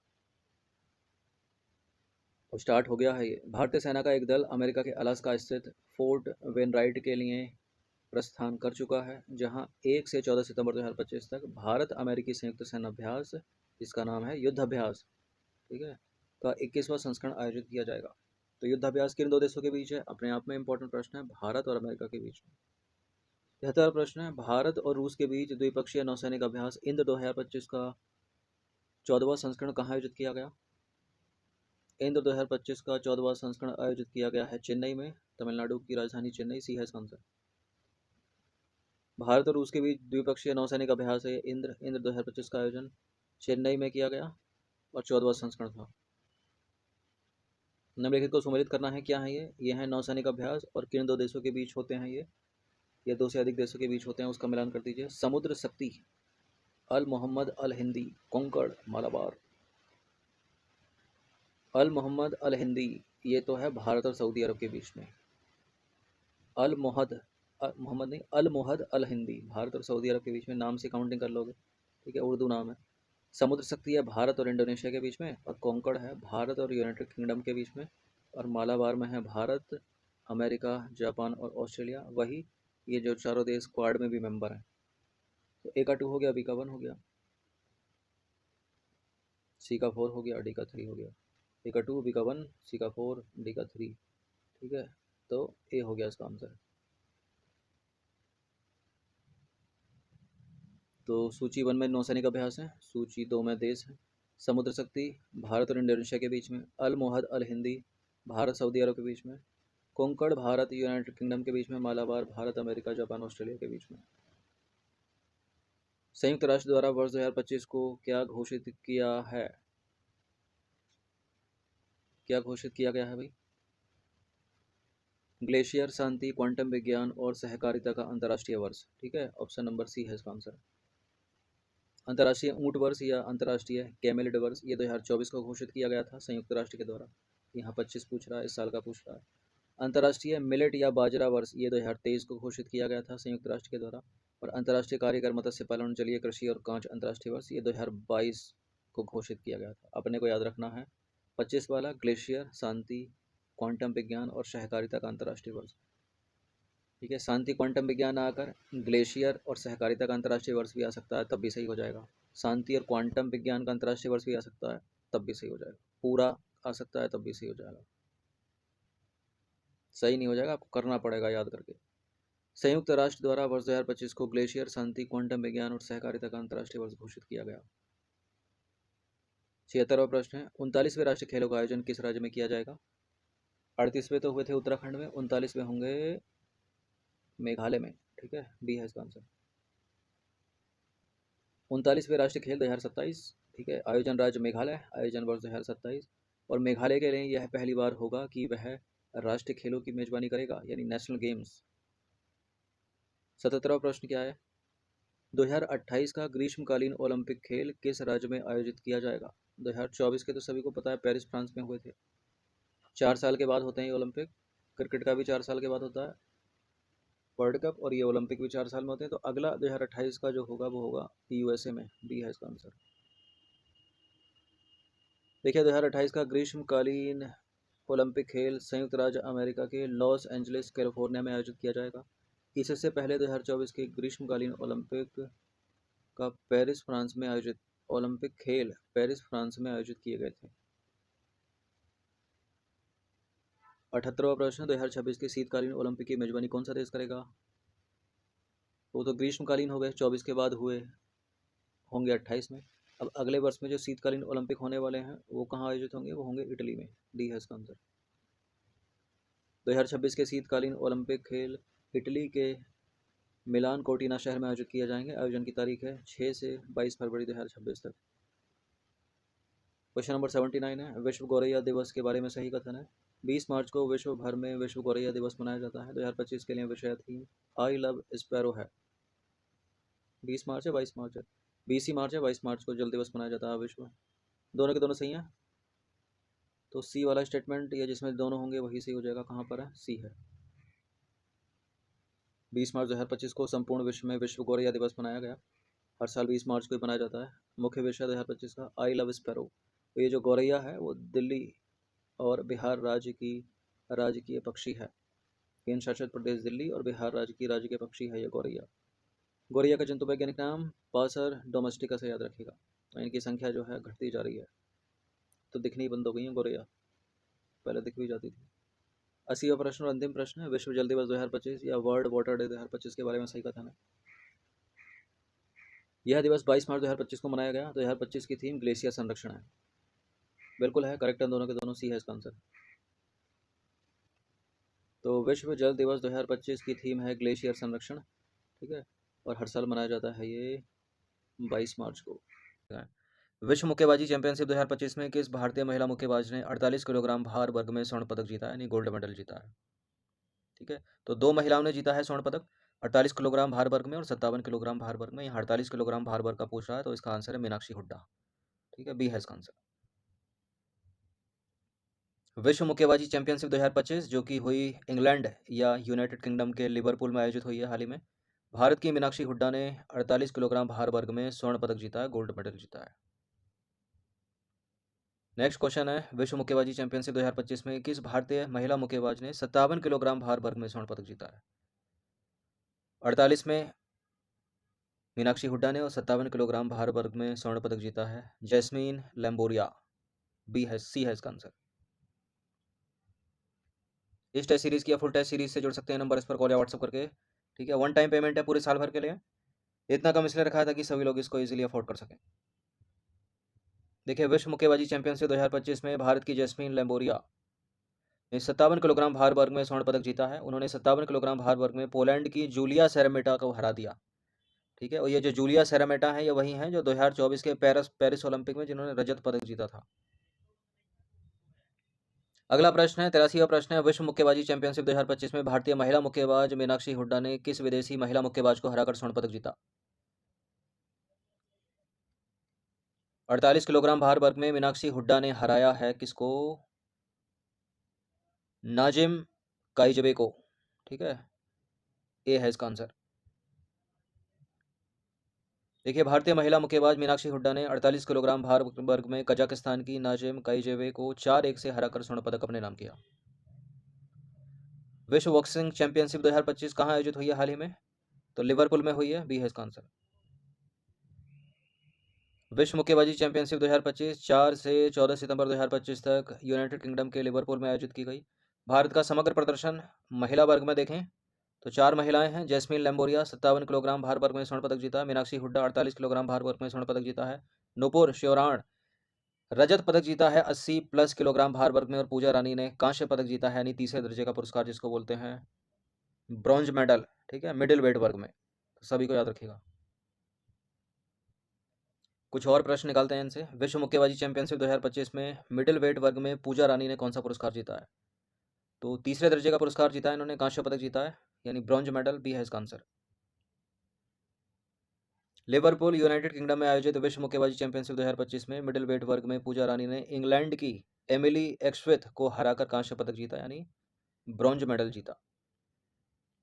Speaker 1: और स्टार्ट हो गया है ये। भारतीय सेना का एक दल अमेरिका के अलास्का स्थित फोर्ट वेनराइट के लिए प्रस्थान कर चुका है, जहां 1 से 14 सितंबर 2025 तक भारत अमेरिकी संयुक्त सैन्य अभ्यास, जिसका नाम है युद्धाभ्यास, ठीक है, का 21वां संस्करण आयोजित किया जाएगा। तो युद्धाभ्यास किन 2 देशों के बीच है? अपने आप में इंपॉर्टेंट प्रश्न है, भारत और अमेरिका के बीच में। 73वां प्रश्न है, भारत और रूस के बीच द्विपक्षीय नौसैनिक अभ्यास इंद्र 2025 का 14वां संस्करण कहाँ आयोजित किया गया? इंद्र 2025 का 14वां संस्करण आयोजित किया गया है चेन्नई में, तमिलनाडु की राजधानी चेन्नई, सी है इसका आंसर। भारत और रूस के बीच द्विपक्षीय नौसैनिक अभ्यास है इंद्र 2025 का आयोजन चेन्नई में किया गया और 14वां संस्करण था। निम्नलिखित को सुमेलित करना है, क्या है ये है नौसैनिक अभ्यास और किन 2 देशों के बीच होते हैं ये 2 से अधिक देशों के बीच होते हैं, उसका मिलान कर दीजिए। समुद्र शक्ति, अल मोहम्मद अल हिंदी, कोंकण, मालाबार। अल मोहम्मद अल हिंदी ये तो है भारत और सऊदी अरब के बीच में। अल मोहद, मोहम्मद नहीं, अल मोहद अल हिंदी, भारत और सऊदी अरब के बीच में, नाम से काउंटिंग कर लोगे, ठीक है, उर्दू नाम है। समुद्र शक्ति है भारत और इंडोनेशिया के बीच में, और कोंकण है भारत और यूनाइटेड किंगडम के बीच में, और मालाबार में है भारत, अमेरिका, जापान और ऑस्ट्रेलिया। वही ये जो चारों देश क्वाड में भी मेंबर हैं। तो ए का 2 हो गया, बी का 1 हो गया, सी का 4 हो गया, डी का 3 हो गया। ए का 2, बी का 1, सी का 4, डी का 3, ठीक है, तो ए हो गया इसका आंसर। तो सूची 1 में नौसैनिक अभ्यास है, सूची 2 में देश है। समुद्र शक्ति भारत और इंडोनेशिया के बीच में, अल मोहद अल हिंदी भारत सऊदी अरब के बीच में, कोंकण भारत यूनाइटेड किंगडम के बीच में, Malabar Bharat America Japan Australia के बीच में। संयुक्त राष्ट्र द्वारा वर्ष 2025 को क्या घोषित किया है? क्या घोषित किया गया है भाई? ग्लेशियर, शांति, क्वांटम विज्ञान और सहकारिता का अंतर्राष्ट्रीय वर्ष, ठीक है, ऑप्शन नंबर सी है इसका आंसर। अंतर्राष्ट्रीय ऊंट वर्ष या अंतर्राष्ट्रीय कैमेलिड वर्ष ये 2024 को घोषित किया गया था संयुक्त राष्ट्र के द्वारा। यहाँ 25 पूछ रहा है, इस साल का पूछ रहा है। अंतर्राष्ट्रीय मिलेट या बाजरा वर्ष ये 2023 को घोषित किया गया था संयुक्त राष्ट्र के द्वारा। और अंतर्राष्ट्रीय कार्यकर मत्स्य पालन, जलीय कृषि और कांच अंतर्राष्ट्रीय वर्ष ये 2022 को घोषित किया गया था। अपने को याद रखना है 25 वाला ग्लेशियर, शांति, क्वांटम विज्ञान और सहकारिता का अंतर्राष्ट्रीय वर्ष, ठीक है। शांति क्वांटम विज्ञान आकर ग्लेशियर और सहकारिता का अंतर्राष्ट्रीय वर्ष भी आ सकता है, तब भी सही हो जाएगा। शांति और क्वांटम विज्ञान का अंतर्राष्ट्रीय वर्ष भी आ सकता है, तब भी सही हो जाएगा। पूरा आ सकता है, तब भी सही हो जाएगा। सही नहीं हो जाएगा, आपको करना पड़ेगा याद करके। संयुक्त राष्ट्र द्वारा वर्ष 2025 को ग्लेशियर, शांति, क्वांटम विज्ञान और सहकारिता का अंतर्राष्ट्रीय वर्ष घोषित किया गया। 76वां प्रश्न है, 39वें राष्ट्रीय खेलों का आयोजन किस राज्य में किया जाएगा? 38वें तो हुए थे उत्तराखंड में, 39वें होंगे मेघालय में। ठीक है, बी है इसका आंसर। 39वें राष्ट्रीय खेल 2027, ठीक है, आयोजन राज्य मेघालय, आयोजन वर्ष 2027। और मेघालय के लिए यह पहली बार होगा कि वह राष्ट्रीय खेलों की मेजबानी करेगा, यानी नेशनल गेम्स। 77वां प्रश्न क्या है, 2028 का ग्रीष्मकालीन ओलंपिक खेल किस राज्य में आयोजित किया जाएगा? 2024 के तो सभी को पता है, पेरिस फ्रांस में हुए थे। 4 साल के बाद होते हैं ये ओलंपिक। क्रिकेट का भी 4 साल के बाद होता है वर्ल्ड कप, और ये ओलंपिक भी 4 साल में होते हैं। तो अगला 2028 का जो होगा वो होगा यूएसए में, बी है इसका आंसर। देखिए 2028 का ग्रीष्मकालीन ओलंपिक खेल संयुक्त राज्य अमेरिका के लॉस एंजलिस कैलिफोर्निया में आयोजित किया जाएगा। इससे पहले 2024 के ग्रीष्मकालीन ओलंपिक का पेरिस फ्रांस में आयोजित ओलंपिक खेल पेरिस फ्रांस में आयोजित किए गए थे। 78वां प्रश्न, 2026 के शीतकालीन ओलंपिक की मेजबानी कौन सा देश करेगा? वो तो ग्रीष्मकालीन हो गए, 24 के बाद हुए होंगे 28 में। अब अगले वर्ष में जो शीतकालीन ओलंपिक होने वाले हैं वो कहाँ आयोजित होंगे? वो होंगे इटली में, डी है इसका आंसर। 2026 के शीतकालीन ओलंपिक खेल इटली के मिलान कोर्टिना शहर में आयोजित किए जाएंगे। आयोजन की तारीख है 6 से 22 फरवरी 2026 तक। क्वेश्चन नंबर 79 है, विश्व गौरैया दिवस के बारे में सही कथन है। 20 मार्च को विश्व भर में विश्व गौरैया दिवस मनाया जाता है। 2025 के लिए विषय थीम आई लव स्पैरो है। 20 मार्च है, 22 मार्च है? 20 ही मार्च है, 22 मार्च को जल दिवस मनाया जाता है विश्व में। दोनों के दोनों सही हैं, तो सी वाला स्टेटमेंट या जिसमें दोनों होंगे वही सही हो जाएगा। कहाँ पर है? सी है। 20 मार्च 2025 को संपूर्ण विश्व में विश्व गौरैया दिवस मनाया गया। हर साल 20 मार्च को ही मनाया जाता है। मुख्य विषय 2025 का आई लव स्पैरो। तो ये जो गौरैया है वो दिल्ली और बिहार राज्य की राजकीय पक्षी है। केंद्र शासित प्रदेश दिल्ली और बिहार राज्य की राजकीय पक्षी है ये गौरैया। गौरैया का जंतु वैज्ञानिक नाम पासर डोमेस्टिका से याद रखिएगा। तो इनकी संख्या जो है घटती जा रही है, तो दिखनी बंद हो गई है गौरैया, पहले दिख भी जाती थी। 80वां प्रश्न और अंतिम प्रश्न है, विश्व जल दिवस 2025 या वर्ल्ड वाटर डे 2025 के बारे में सही कथन है। यह दिवस 22 मार्च 2025 को मनाया गया। 2025 की थीम ग्लेशियर संरक्षण है। बिल्कुल है, करेक्ट है दोनों के दोनों, सी है इसका आंसर। तो विश्व जल दिवस 2025 की थीम है ग्लेशियर संरक्षण, ठीक है, और हर साल मनाया जाता है ये 22 मार्च को। विश्व मुक्केबाजी चैंपियनशिप 2025 में किस भारतीय महिला मुक्केबाज ने 48 किलोग्राम भार वर्ग में स्वर्ण पदक जीता है, यानी गोल्ड मेडल जीता है? ठीक है, तो 2 महिलाओं ने जीता है स्वर्ण पदक, 48 किलोग्राम भार वर्ग में और 57 किलोग्राम भार वर्ग में। यहाँ 48 किलोग्राम भार वर्ग का पूछ रहा है, तो इसका आंसर है मीनाक्षी हुड्डा। ठीक है, बी है इसका आंसर। विश्व मुक्केबाजी चैंपियनशिप 2025 जो कि हुई इंग्लैंड या यूनाइटेड किंगडम के लिवरपूल में आयोजित हुई है हाल ही में, भारत की मीनाक्षी हुड्डा ने 48 किलोग्राम भार वर्ग में स्वर्ण पदक जीता है, गोल्ड मेडल जीता है। नेक्स्ट क्वेश्चन है, विश्व मुक्केबाजी चैंपियनशिप 2025 में किस भारतीय महिला मुक्केबाज ने 57 किलोग्राम भार वर्ग में स्वर्ण पदक जीता है? 48 में मीनाक्षी हुड्डा ने और 57 किलोग्राम भार वर्ग में स्वर्ण पदक जीता है जैस्मीन लैम्बोरिया। बी है, सी है इसका आंसर। इस टेस्ट सीरीज की या फुल टेस्ट सीरीज से जुड़ सकते हैं नंबर इस पर कॉल या व्हाट्सअप करके। ठीक है, 1 टाइम पेमेंट है पूरे साल भर के लिए। इतना कम इसलिए रखा था कि सभी लोग इसको इजीली अफोर्ड कर सकें। देखिए विश्व मुक्केबाजी चैंपियनशिप 2025 में भारत की जैस्मीन लैम्बोरिया ने 57 किलोग्राम भार वर्ग में स्वर्ण पदक जीता है। उन्होंने 57 किलोग्राम भार वर्ग में पोलैंड की जूलिया सेरेमेटा को हरा दिया। ठीक है, और ये जो जूलिया सेरेमेटा है ये वही हैं जो 2024 के पेरिस ओलंपिक में जिन्होंने रजत पदक जीता था। अगला प्रश्न है, 83वां प्रश्न है, विश्व मुक्केबाजी चैंपियनशिप 2025 में भारतीय महिला मुक्केबाज मीनाक्षी हुड्डा ने किस विदेशी महिला मुक्केबाज को हराकर स्वर्ण पदक जीता? 48 किलोग्राम भार वर्ग में मीनाक्षी हुड्डा ने हराया है किसको? नाजिम काइजवे को। ठीक है, ए है इसका आंसर। देखिए भारतीय महिला मुक्केबाज मीनाक्षी हुड्डा ने 48 किलोग्राम भार वर्ग में कजाकिस्तान की नाजिम काइजेवे को 4-1 से हराकर स्वर्ण पदक अपने नाम किया। विश्व बॉक्सिंग चैंपियनशिप 2025 कहाँ आयोजित हुई है हाल ही में? तो लिवरपूल में हुई है, बी है इसका आंसर। विश्व मुक्केबाजी चैंपियनशिप 2025 4 से 14 सितंबर 2025 तक यूनाइटेड किंगडम के लिवरपूल में आयोजित की गई। भारत का समग्र प्रदर्शन महिला वर्ग में देखें तो 4 महिलाएं हैं। जैस्मिन लैम्बोरिया 57 किलोग्राम भार वर्ग में स्वर्ण पदक जीता। मीनाक्षी हुड्डा 48 किलोग्राम भार वर्ग में स्वर्ण पदक जीता है। नुपुर श्योराण रजत पदक जीता है 80 प्लस किलोग्राम भार वर्ग में। और पूजा रानी ने कांस्य पदक जीता है, यानी तीसरे दर्जे का पुरस्कार जिसको बोलते हैं ब्रॉन्ज मेडल, ठीक है, मिडिल वेट वर्ग में। तो सभी को याद रखिएगा। कुछ और प्रश्न निकालते हैं इनसे। विश्व मुक्केबाजी चैंपियनशिप 2025 में मिडिल वेट वर्ग में पूजा रानी ने कौन सा पुरस्कार जीता है? तो तीसरे दर्जे का पुरस्कार जीता है इन्होंने, कांस्य पदक जीता है, यानी ब्रॉन्ज मेडल बी है इसका आंसर। लिवरपूल यूनाइटेड किंगडम में आयोजित विश्व मुक्केबाजी चैंपियनशिप 2025 में मिडिल वेट वर्ग में पूजा रानी ने इंग्लैंड की एमिली एक्सविथ को हराकर कांस्य पदक जीता, यानी ब्रॉन्ज मेडल जीता।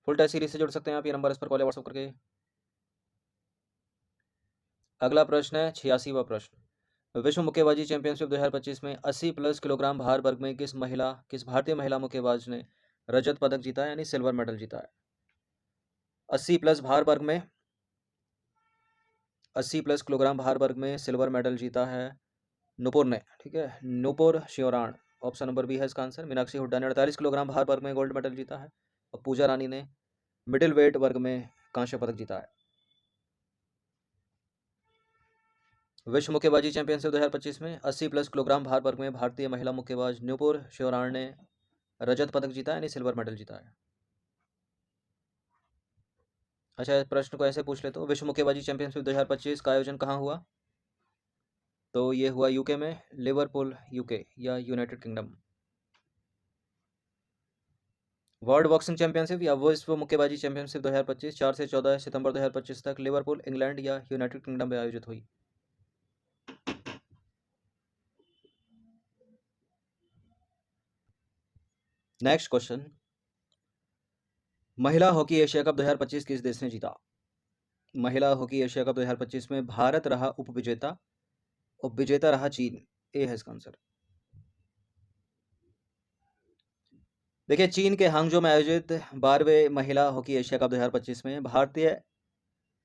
Speaker 1: फुल टेस्ट सीरीज से जुड़ सकते हैं आप, ये नंबर इस पर कॉल या व्हाट्सएप करके। अगला प्रश्न है 86वां प्रश्न। विश्व मुक्केबाजी चैंपियनशिप 2025 में 80 प्लस किलोग्राम भार वर्ग में किस भारतीय महिला मुक्केबाज ने रजत पदक जीता है, यानी सिल्वर मेडल जीता है? 80 प्लस भार वर्ग में 80 प्लस किलोग्राम भार वर्ग में सिल्वर मेडल जीता है नुपुर ने, ठीक है, Nupur Sheoran. Option number B है इसका आंसर। मीनाक्षी हुड्डा ने 48 किलोग्राम भार वर्ग में गोल्ड मेडल जीता है। और पूजा रानी ने मिडिल वेट वर्ग में कांस्य पदक जीता है। विश्व मुक्केबाजी चैंपियनशिप 2025 में 80 प्लस किलोग्राम भार वर्ग में भारतीय महिला मुक्केबाज नुपुर श्योराण ने रजत पदक जीता है, यानी सिल्वर मेडल जीता है। अच्छा, इस प्रश्न को ऐसे पूछ ले तो विश्व मुक्केबाजी चैंपियनशिप 2025 का आयोजन कहाँ हुआ? तो ये हुआ यूके में, लिवरपूल यूके या United kingdom. World boxing championship या विश्व मुक्केबाजी चैंपियनशिप 2025 4 से 14 सितंबर 2025 तक लिवरपूल इंग्लैंड या यूनाइटेड किंगडम में आयोजित हुई। नेक्स्ट क्वेश्चन, महिला हॉकी एशिया कप 2025 किस देश ने जीता? महिला हॉकी एशिया कप 2025 में भारत रहा उपविजेता और विजेता रहा चीन। ए है इसका आंसर। देखिए, चीन के हांगजो में आयोजित 12वें महिला हॉकी एशिया कप 2025 में भारतीय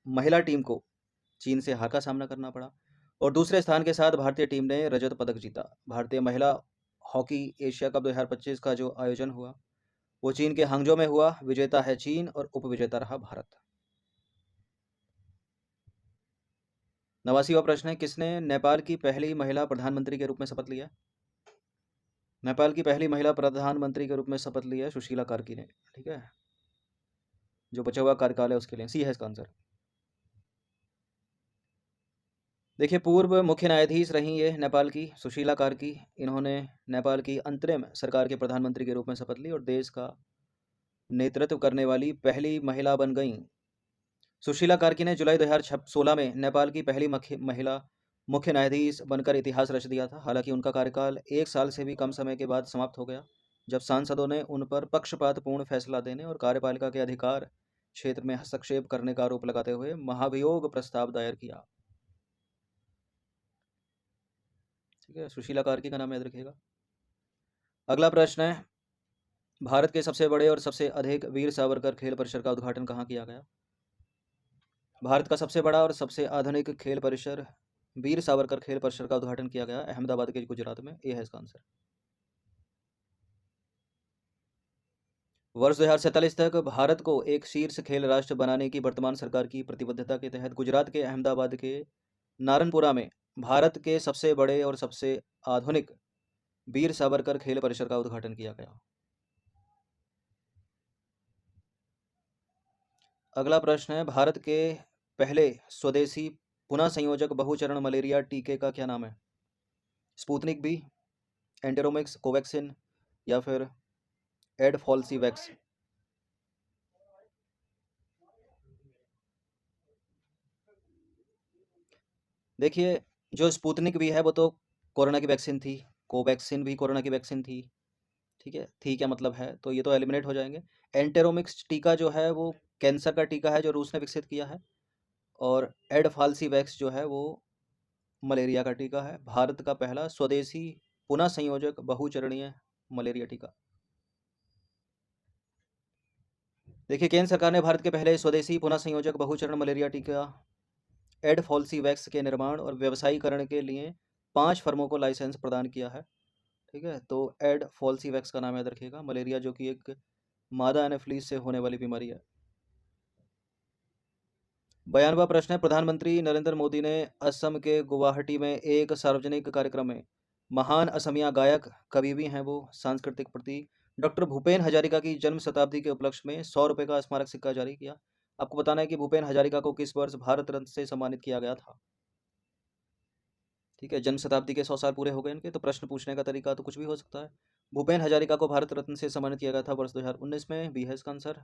Speaker 1: महिला टीम को चीन से हार का सामना करना पड़ा और दूसरे स्थान के साथ भारतीय टीम ने रजत पदक जीता। भारतीय महिला हॉकी एशिया कप 2025 का जो आयोजन हुआ वो चीन के हांगजो में हुआ। विजेता है चीन और उपविजेता रहा भारत। 89वां प्रश्न है, किसने नेपाल की पहली महिला प्रधानमंत्री के रूप में शपथ लिया? नेपाल की पहली महिला प्रधानमंत्री के रूप में शपथ लिया सुशीला कार्की ने, ठीक है, जो बचा हुआ कार्यकाल है उसके लिए। सी है इसका आंसर। देखिए, पूर्व मुख्य न्यायाधीश रही ये नेपाल की सुशीला कार्की। इन्होंने नेपाल की अंतरिम सरकार के प्रधानमंत्री के रूप में शपथ ली और देश का नेतृत्व करने वाली पहली महिला बन गई। सुशीला कार्की ने जुलाई 2016 में नेपाल की पहली महिला मुख्य न्यायाधीश बनकर इतिहास रच दिया था। हालांकि उनका कार्यकाल 1 साल से भी कम समय के बाद समाप्त हो गया, जब सांसदों ने उन पर पक्षपातपूर्ण फैसला देने और कार्यपालिका के अधिकार क्षेत्र में हस्तक्षेप करने का आरोप लगाते हुए महाभियोग प्रस्ताव दायर किया। ठीक है, सुशीला कार्की का नाम याद रखिएगा। अगला प्रश्न है, भारत के सबसे बड़े और सबसे अधिक वीर सावरकर खेल परिसर का उद्घाटन कहाँ किया गया? भारत का सबसे बड़ा और सबसे आधुनिक खेल परिसर वीर सावरकर खेल परिसर का उद्घाटन किया गया अहमदाबाद के गुजरात में। ये है इसका आंसर। वर्ष 2047 तक भारत को एक शीर्ष खेल राष्ट्र बनाने की वर्तमान सरकार की प्रतिबद्धता के तहत गुजरात के अहमदाबाद के नारनपुरा में भारत के सबसे बड़े और सबसे आधुनिक वीर सावरकर खेल परिसर का उद्घाटन किया गया। अगला प्रश्न है, भारत के पहले स्वदेशी पुनः संयोजक बहुचरण मलेरिया टीके का क्या नाम है? स्पुतनिक बी, एंटेरोमिक्स, कोवैक्सिन या फिर एडफॉल्सीवैक्स। देखिए, जो स्पुतनिक भी है वो तो कोरोना की वैक्सीन थी, कोवैक्सिन भी कोरोना की वैक्सीन थी, ठीक है, थी क्या मतलब है, तो ये तो एलिमिनेट हो जाएंगे। एंटेरोमिक्स टीका जो है वो कैंसर का टीका है जो रूस ने विकसित किया है, और एडफाल्सीवैक्स जो है वो मलेरिया का टीका है। भारत का पहला स्वदेशी पुनः संयोजक बहुचरणीय मलेरिया टीका। देखिए, केंद्र सरकार ने भारत के पहले स्वदेशी पुनः संयोजक बहुचरण मलेरिया टीका एडफॉल्सीवैक्स के निर्माण और व्यवसायीकरण के लिए 5 फर्मों को लाइसेंस प्रदान किया है। ठीक है, तो एडफॉल्सीवैक्स का नाम याद रखिएगा, मलेरिया जो कि एक मादा एनाफिलीज से होने वाली बीमारी है। 92वां प्रश्न है, प्रधानमंत्री नरेंद्र मोदी ने असम के गुवाहाटी में एक सार्वजनिक कार्यक्रम में महान असमिया गायक, कवि भी हैं वो, सांस्कृतिक प्रतीक डॉक्टर भूपेन हजारिका की जन्म शताब्दी के उपलक्ष्य में 100 रुपये का स्मारक सिक्का जारी किया। आपको बताना है कि भूपेन हजारिका को किस वर्ष भारत रत्न से सम्मानित किया गया था। ठीक है, जन्म शताब्दी के 100 साल पूरे हो गए इनके, तो प्रश्न पूछने का तरीका तो कुछ भी हो सकता है। भूपेन हजारिका को भारत रत्न से सम्मानित किया गया था वर्ष 2019 में, बी है इसका आंसर।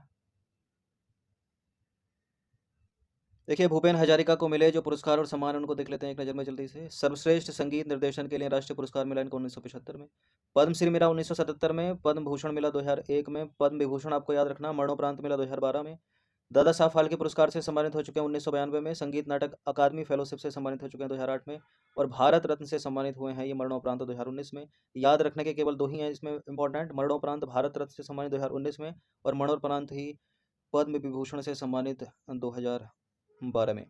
Speaker 1: देखिए, भूपेन हजारिका को मिले जो पुरस्कार और सम्मान उनको देख लेते हैं एक नज़र में जल्दी से। सर्वश्रेष्ठ संगीत निर्देशन के लिए राष्ट्रीय पुरस्कार मिला इनको 1975 में, पद्मश्री मिला 1977 में, पद्म भूषण मिला 2001 में, पद्म विभूषण आपको याद रखना मरणोपरांत मिला 2012 में, दादा साहब फाल्के पुरस्कार से सम्मानित हो चुके हैं 1992 में, संगीत नाटक अकादमी फेलोशिप से सम्मानित हो चुके हैं 2008 में, और भारत रत्न से सम्मानित हुए हैं ये मरणोपरांत 2019 में। याद रखने के केवल 2 ही हैं इसमें इंपॉर्टेंट, मरणोपरांत भारत रत्न से सम्मानित 2019 में, और मरणोपरांत ही पद्म विभूषण से सम्मानित 2012 में।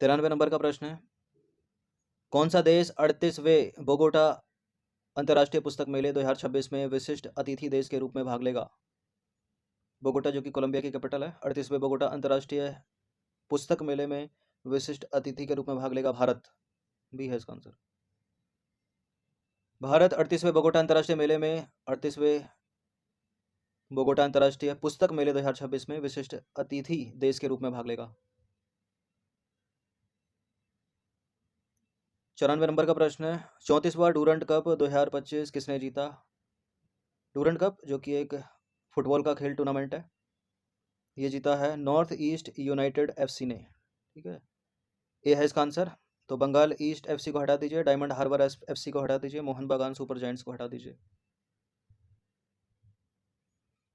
Speaker 1: 93 नंबर का प्रश्न है, कौन सा देश 38वें बोगोटा अंतर्राष्ट्रीय पुस्तक मेले 2026 में विशिष्ट अतिथि देश के रूप में भाग लेगा। बोगोटा जो कि कोलंबिया की कैपिटल है, 38वें बोगोटा अंतर्राष्ट्रीय पुस्तक मेले में विशिष्ट अतिथि के रूप में भाग लेगा भारत, भी है इसका आंसर। भारत 38वें बोगोटा अंतर्राष्ट्रीय मेले में 38वें बोगोटा अंतर्राष्ट्रीय पुस्तक मेले 2026 में विशिष्ट अतिथि देश के रूप में भाग लेगा। 94 नंबर का प्रश्न है, 34वां डूरंट कप 2025 किसने जीता। डूरंट कप जो कि एक फुटबॉल का खेल टूर्नामेंट है, ये जीता है नॉर्थ ईस्ट यूनाइटेड एफसी ने। ठीक है, ए है इसका आंसर। तो बंगाल ईस्ट एफसी को हटा दीजिए, डायमंड हार्बर एफसी को हटा दीजिए, मोहन बागान सुपर जायंट्स को हटा दीजिए।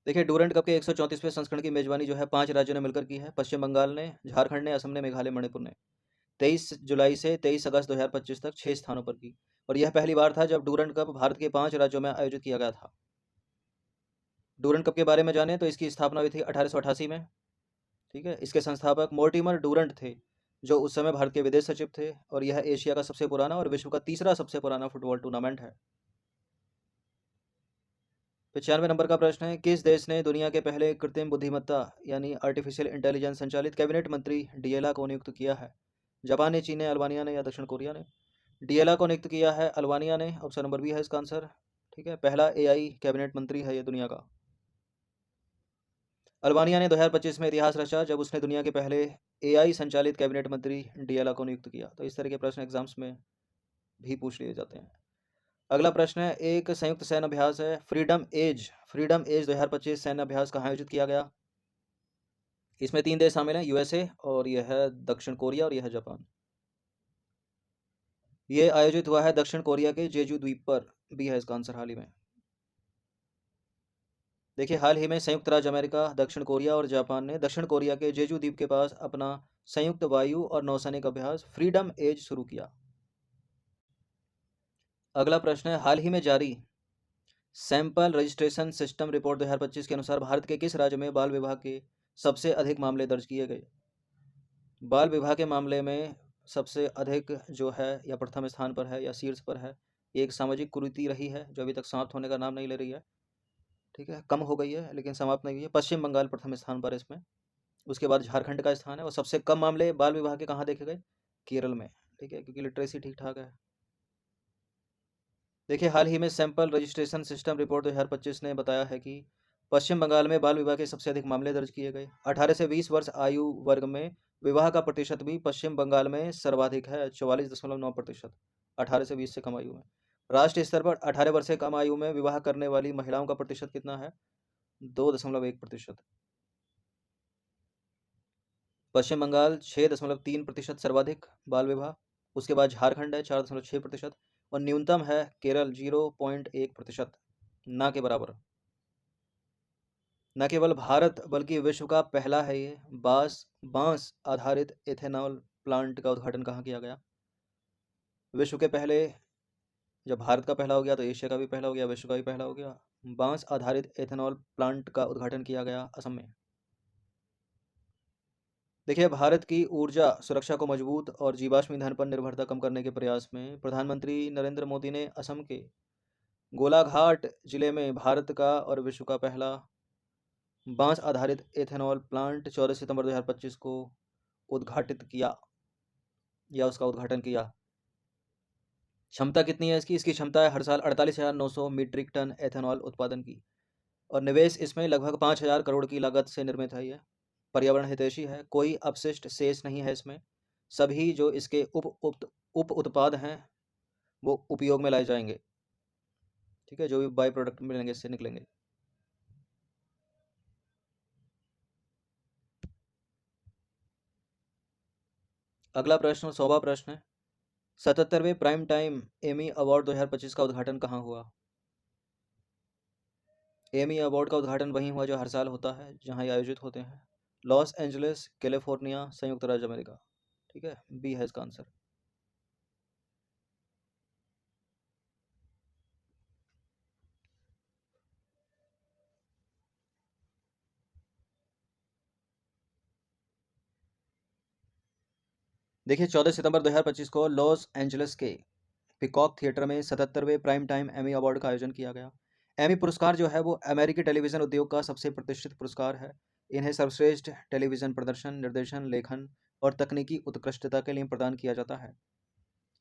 Speaker 1: देखिए, डूरंट कप के 134वें संस्करण की मेजबानी जो है 5 राज्यों ने मिलकर की है, पश्चिम बंगाल ने, झारखंड ने, असम ने, मेघालय, मणिपुर ने। 23 जुलाई से 23 अगस्त 2025 तक 6 स्थानों पर की, और यह पहली बार था जब डूरंट कप भारत के 5 राज्यों में आयोजित किया गया था। डूरंट कप के बारे में जाने तो इसकी स्थापना हुई थी 1888 में। ठीक है, इसके संस्थापक मोर्टिमर डूरंट थे, जो उस समय भारत के विदेश सचिव थे, और यह एशिया का सबसे पुराना और विश्व का तीसरा सबसे पुराना फुटबॉल टूर्नामेंट है। 95 नंबर का प्रश्न है, किस देश ने दुनिया के पहले कृत्रिम बुद्धिमत्ता यानी आर्टिफिशियल इंटेलिजेंस संचालित कैबिनेट मंत्री डीएलआ को नियुक्त किया है। जापान ने, चीन ने, अल्बानिया ने या दक्षिण कोरिया ने। डीएलआ को नियुक्त किया है अल्बानिया ने, ऑप्शन नंबर बी है इसका आंसर। ठीक है, पहला एआई कैबिनेट मंत्री है ये दुनिया का। अल्बानिया ने 2025 में इतिहास रचा जब उसने दुनिया के पहले एआई संचालित कैबिनेट मंत्री डीएलआ को नियुक्त किया। तो इस तरह के प्रश्न एग्जाम्स में भी पूछ लिए जाते हैं। अगला प्रश्न है, एक संयुक्त सैन्य अभ्यास है फ्रीडम एज 2025 सैन्य अभ्यास कहाँ आयोजित किया गया। इसमें 3 देश शामिल हैं, यूएसए, और यह है दक्षिण कोरिया, और यह है जापान। ये आयोजित हुआ है दक्षिण कोरिया के जेजू द्वीप पर, भी है इसका आंसर हाल ही में। देखिए, हाल ही में संयुक्त राज्य अमेरिका, दक्षिण कोरिया और जापान ने दक्षिण कोरिया के जेजू द्वीप के पास अपना संयुक्त वायु और नौसैनिक अभ्यास फ्रीडम एज शुरू किया। अगला प्रश्न है, हाल ही में जारी सैंपल रजिस्ट्रेशन सिस्टम रिपोर्ट 2025 के अनुसार भारत के किस राज्य में बाल विवाह के सबसे अधिक मामले दर्ज किए गए। बाल विवाह के मामले में सबसे अधिक जो है, या प्रथम स्थान पर है या शीर्ष पर है, एक सामाजिक कुरीति रही है जो अभी तक समाप्त होने का नाम नहीं ले रही है। ठीक है, कम हो गई है लेकिन समाप्त नहीं हुई है। पश्चिम बंगाल प्रथम स्थान पर है इसमें, उसके बाद झारखंड का स्थान है, और सबसे कम मामले बाल विवाह के कहाँ देखे गए, केरल में। ठीक है, क्योंकि लिटरेसी ठीक ठाक है। देखिए, हाल ही में सैंपल रजिस्ट्रेशन सिस्टम रिपोर्ट 2025 ने बताया है कि पश्चिम बंगाल में बाल विवाह के सबसे अधिक मामले दर्ज किए गए। 18 से 20 वर्ष आयु वर्ग में विवाह का प्रतिशत भी पश्चिम बंगाल में सर्वाधिक है, 44.9%। 18 से 20 से कम आयु में राष्ट्रीय स्तर पर 18 वर्ष से कम आयु में विवाह करने वाली महिलाओं का प्रतिशत कितना है, 2.1%। पश्चिम बंगाल 6.3% सर्वाधिक बाल विवाह, उसके बाद झारखंड है 4.6%, और न्यूनतम है केरल 0.1%, ना के बराबर। न केवल भारत बल्कि विश्व का पहला है ये बांस आधारित एथेनॉल प्लांट का उद्घाटन कहाँ किया गया। विश्व के पहले, जब भारत का पहला हो गया तो एशिया का भी पहला हो गया, विश्व का भी पहला हो गया। बांस आधारित एथेनॉल प्लांट का उद्घाटन किया गया असम में। देखिए, भारत की ऊर्जा सुरक्षा को मजबूत और जीवाश्म ईंधन पर निर्भरता कम करने के प्रयास में प्रधानमंत्री नरेंद्र मोदी ने असम के गोलाघाट जिले में भारत का और विश्व का पहला बांस आधारित एथेनॉल प्लांट 14 सितंबर 2025 को उद्घाटित किया या उसका उद्घाटन किया। क्षमता कितनी है इसकी? इसकी क्षमता है हर साल 48,900 मीट्रिक टन एथेनॉल उत्पादन की, और निवेश इसमें लगभग 5,000 करोड़ की लागत से निर्मित है। यह पर्यावरण हितैषी है, कोई अपशिष्ट शेष नहीं है इसमें। सभी जो इसके उप उत्पाद हैं वो उपयोग में लाए जाएंगे। ठीक है, जो भी बाई प्रोडक्ट मिलेंगे इससे निकलेंगे। अगला प्रश्न 100वां प्रश्न है, 77वें प्राइम टाइम एमी अवार्ड 2025 का उद्घाटन कहाँ हुआ? एमी अवार्ड का उद्घाटन वहीं हुआ जो हर साल होता है, जहाँ ये आयोजित होते हैं। लॉस एंजलिस, कैलिफोर्निया, संयुक्त राज्य अमेरिका। ठीक है, बी है इसका आंसर। देखिए, 14 सितंबर 2025 को लॉस एंजलिस के पिकॉक थिएटर में 77वें प्राइम टाइम एमी अवार्ड का आयोजन किया गया। एमी पुरस्कार जो है वो अमेरिकी टेलीविज़न उद्योग का सबसे प्रतिष्ठित पुरस्कार है। इन्हें सर्वश्रेष्ठ टेलीविज़न प्रदर्शन, निर्देशन, लेखन और तकनीकी उत्कृष्टता के लिए प्रदान किया जाता है।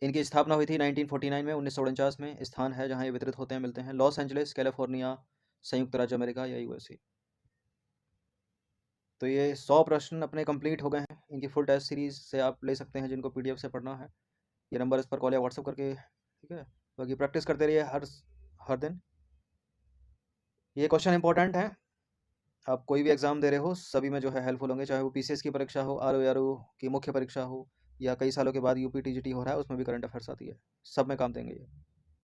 Speaker 1: इनकी स्थापना हुई थी 1949 में। 1949 में स्थान है जहाँ ये वितरित होते हैं, मिलते हैं, लॉस एंजलिस, कैलिफोर्निया, संयुक्त राज्य अमेरिका या यूएसए। तो ये 100 प्रश्न अपने कंप्लीट हो गए हैं। इनकी फुल टेस्ट सीरीज से आप ले सकते हैं जिनको पीडीएफ से पढ़ना है। ये नंबर इस पर कॉल या व्हाट्सअप करके, ठीक है। बाकी प्रैक्टिस करते रहिए हर हर दिन। ये क्वेश्चन इंपॉर्टेंट है, आप कोई भी एग्जाम दे रहे हो सभी में जो है हेल्पफुल होंगे, चाहे वो पीसीएस की परीक्षा हो, आरओ की मुख्य परीक्षा हो, या कई सालों के बाद यूपी टीजीटी हो रहा है उसमें भी करंट अफेयर्स आती है, सब में काम देंगे ये।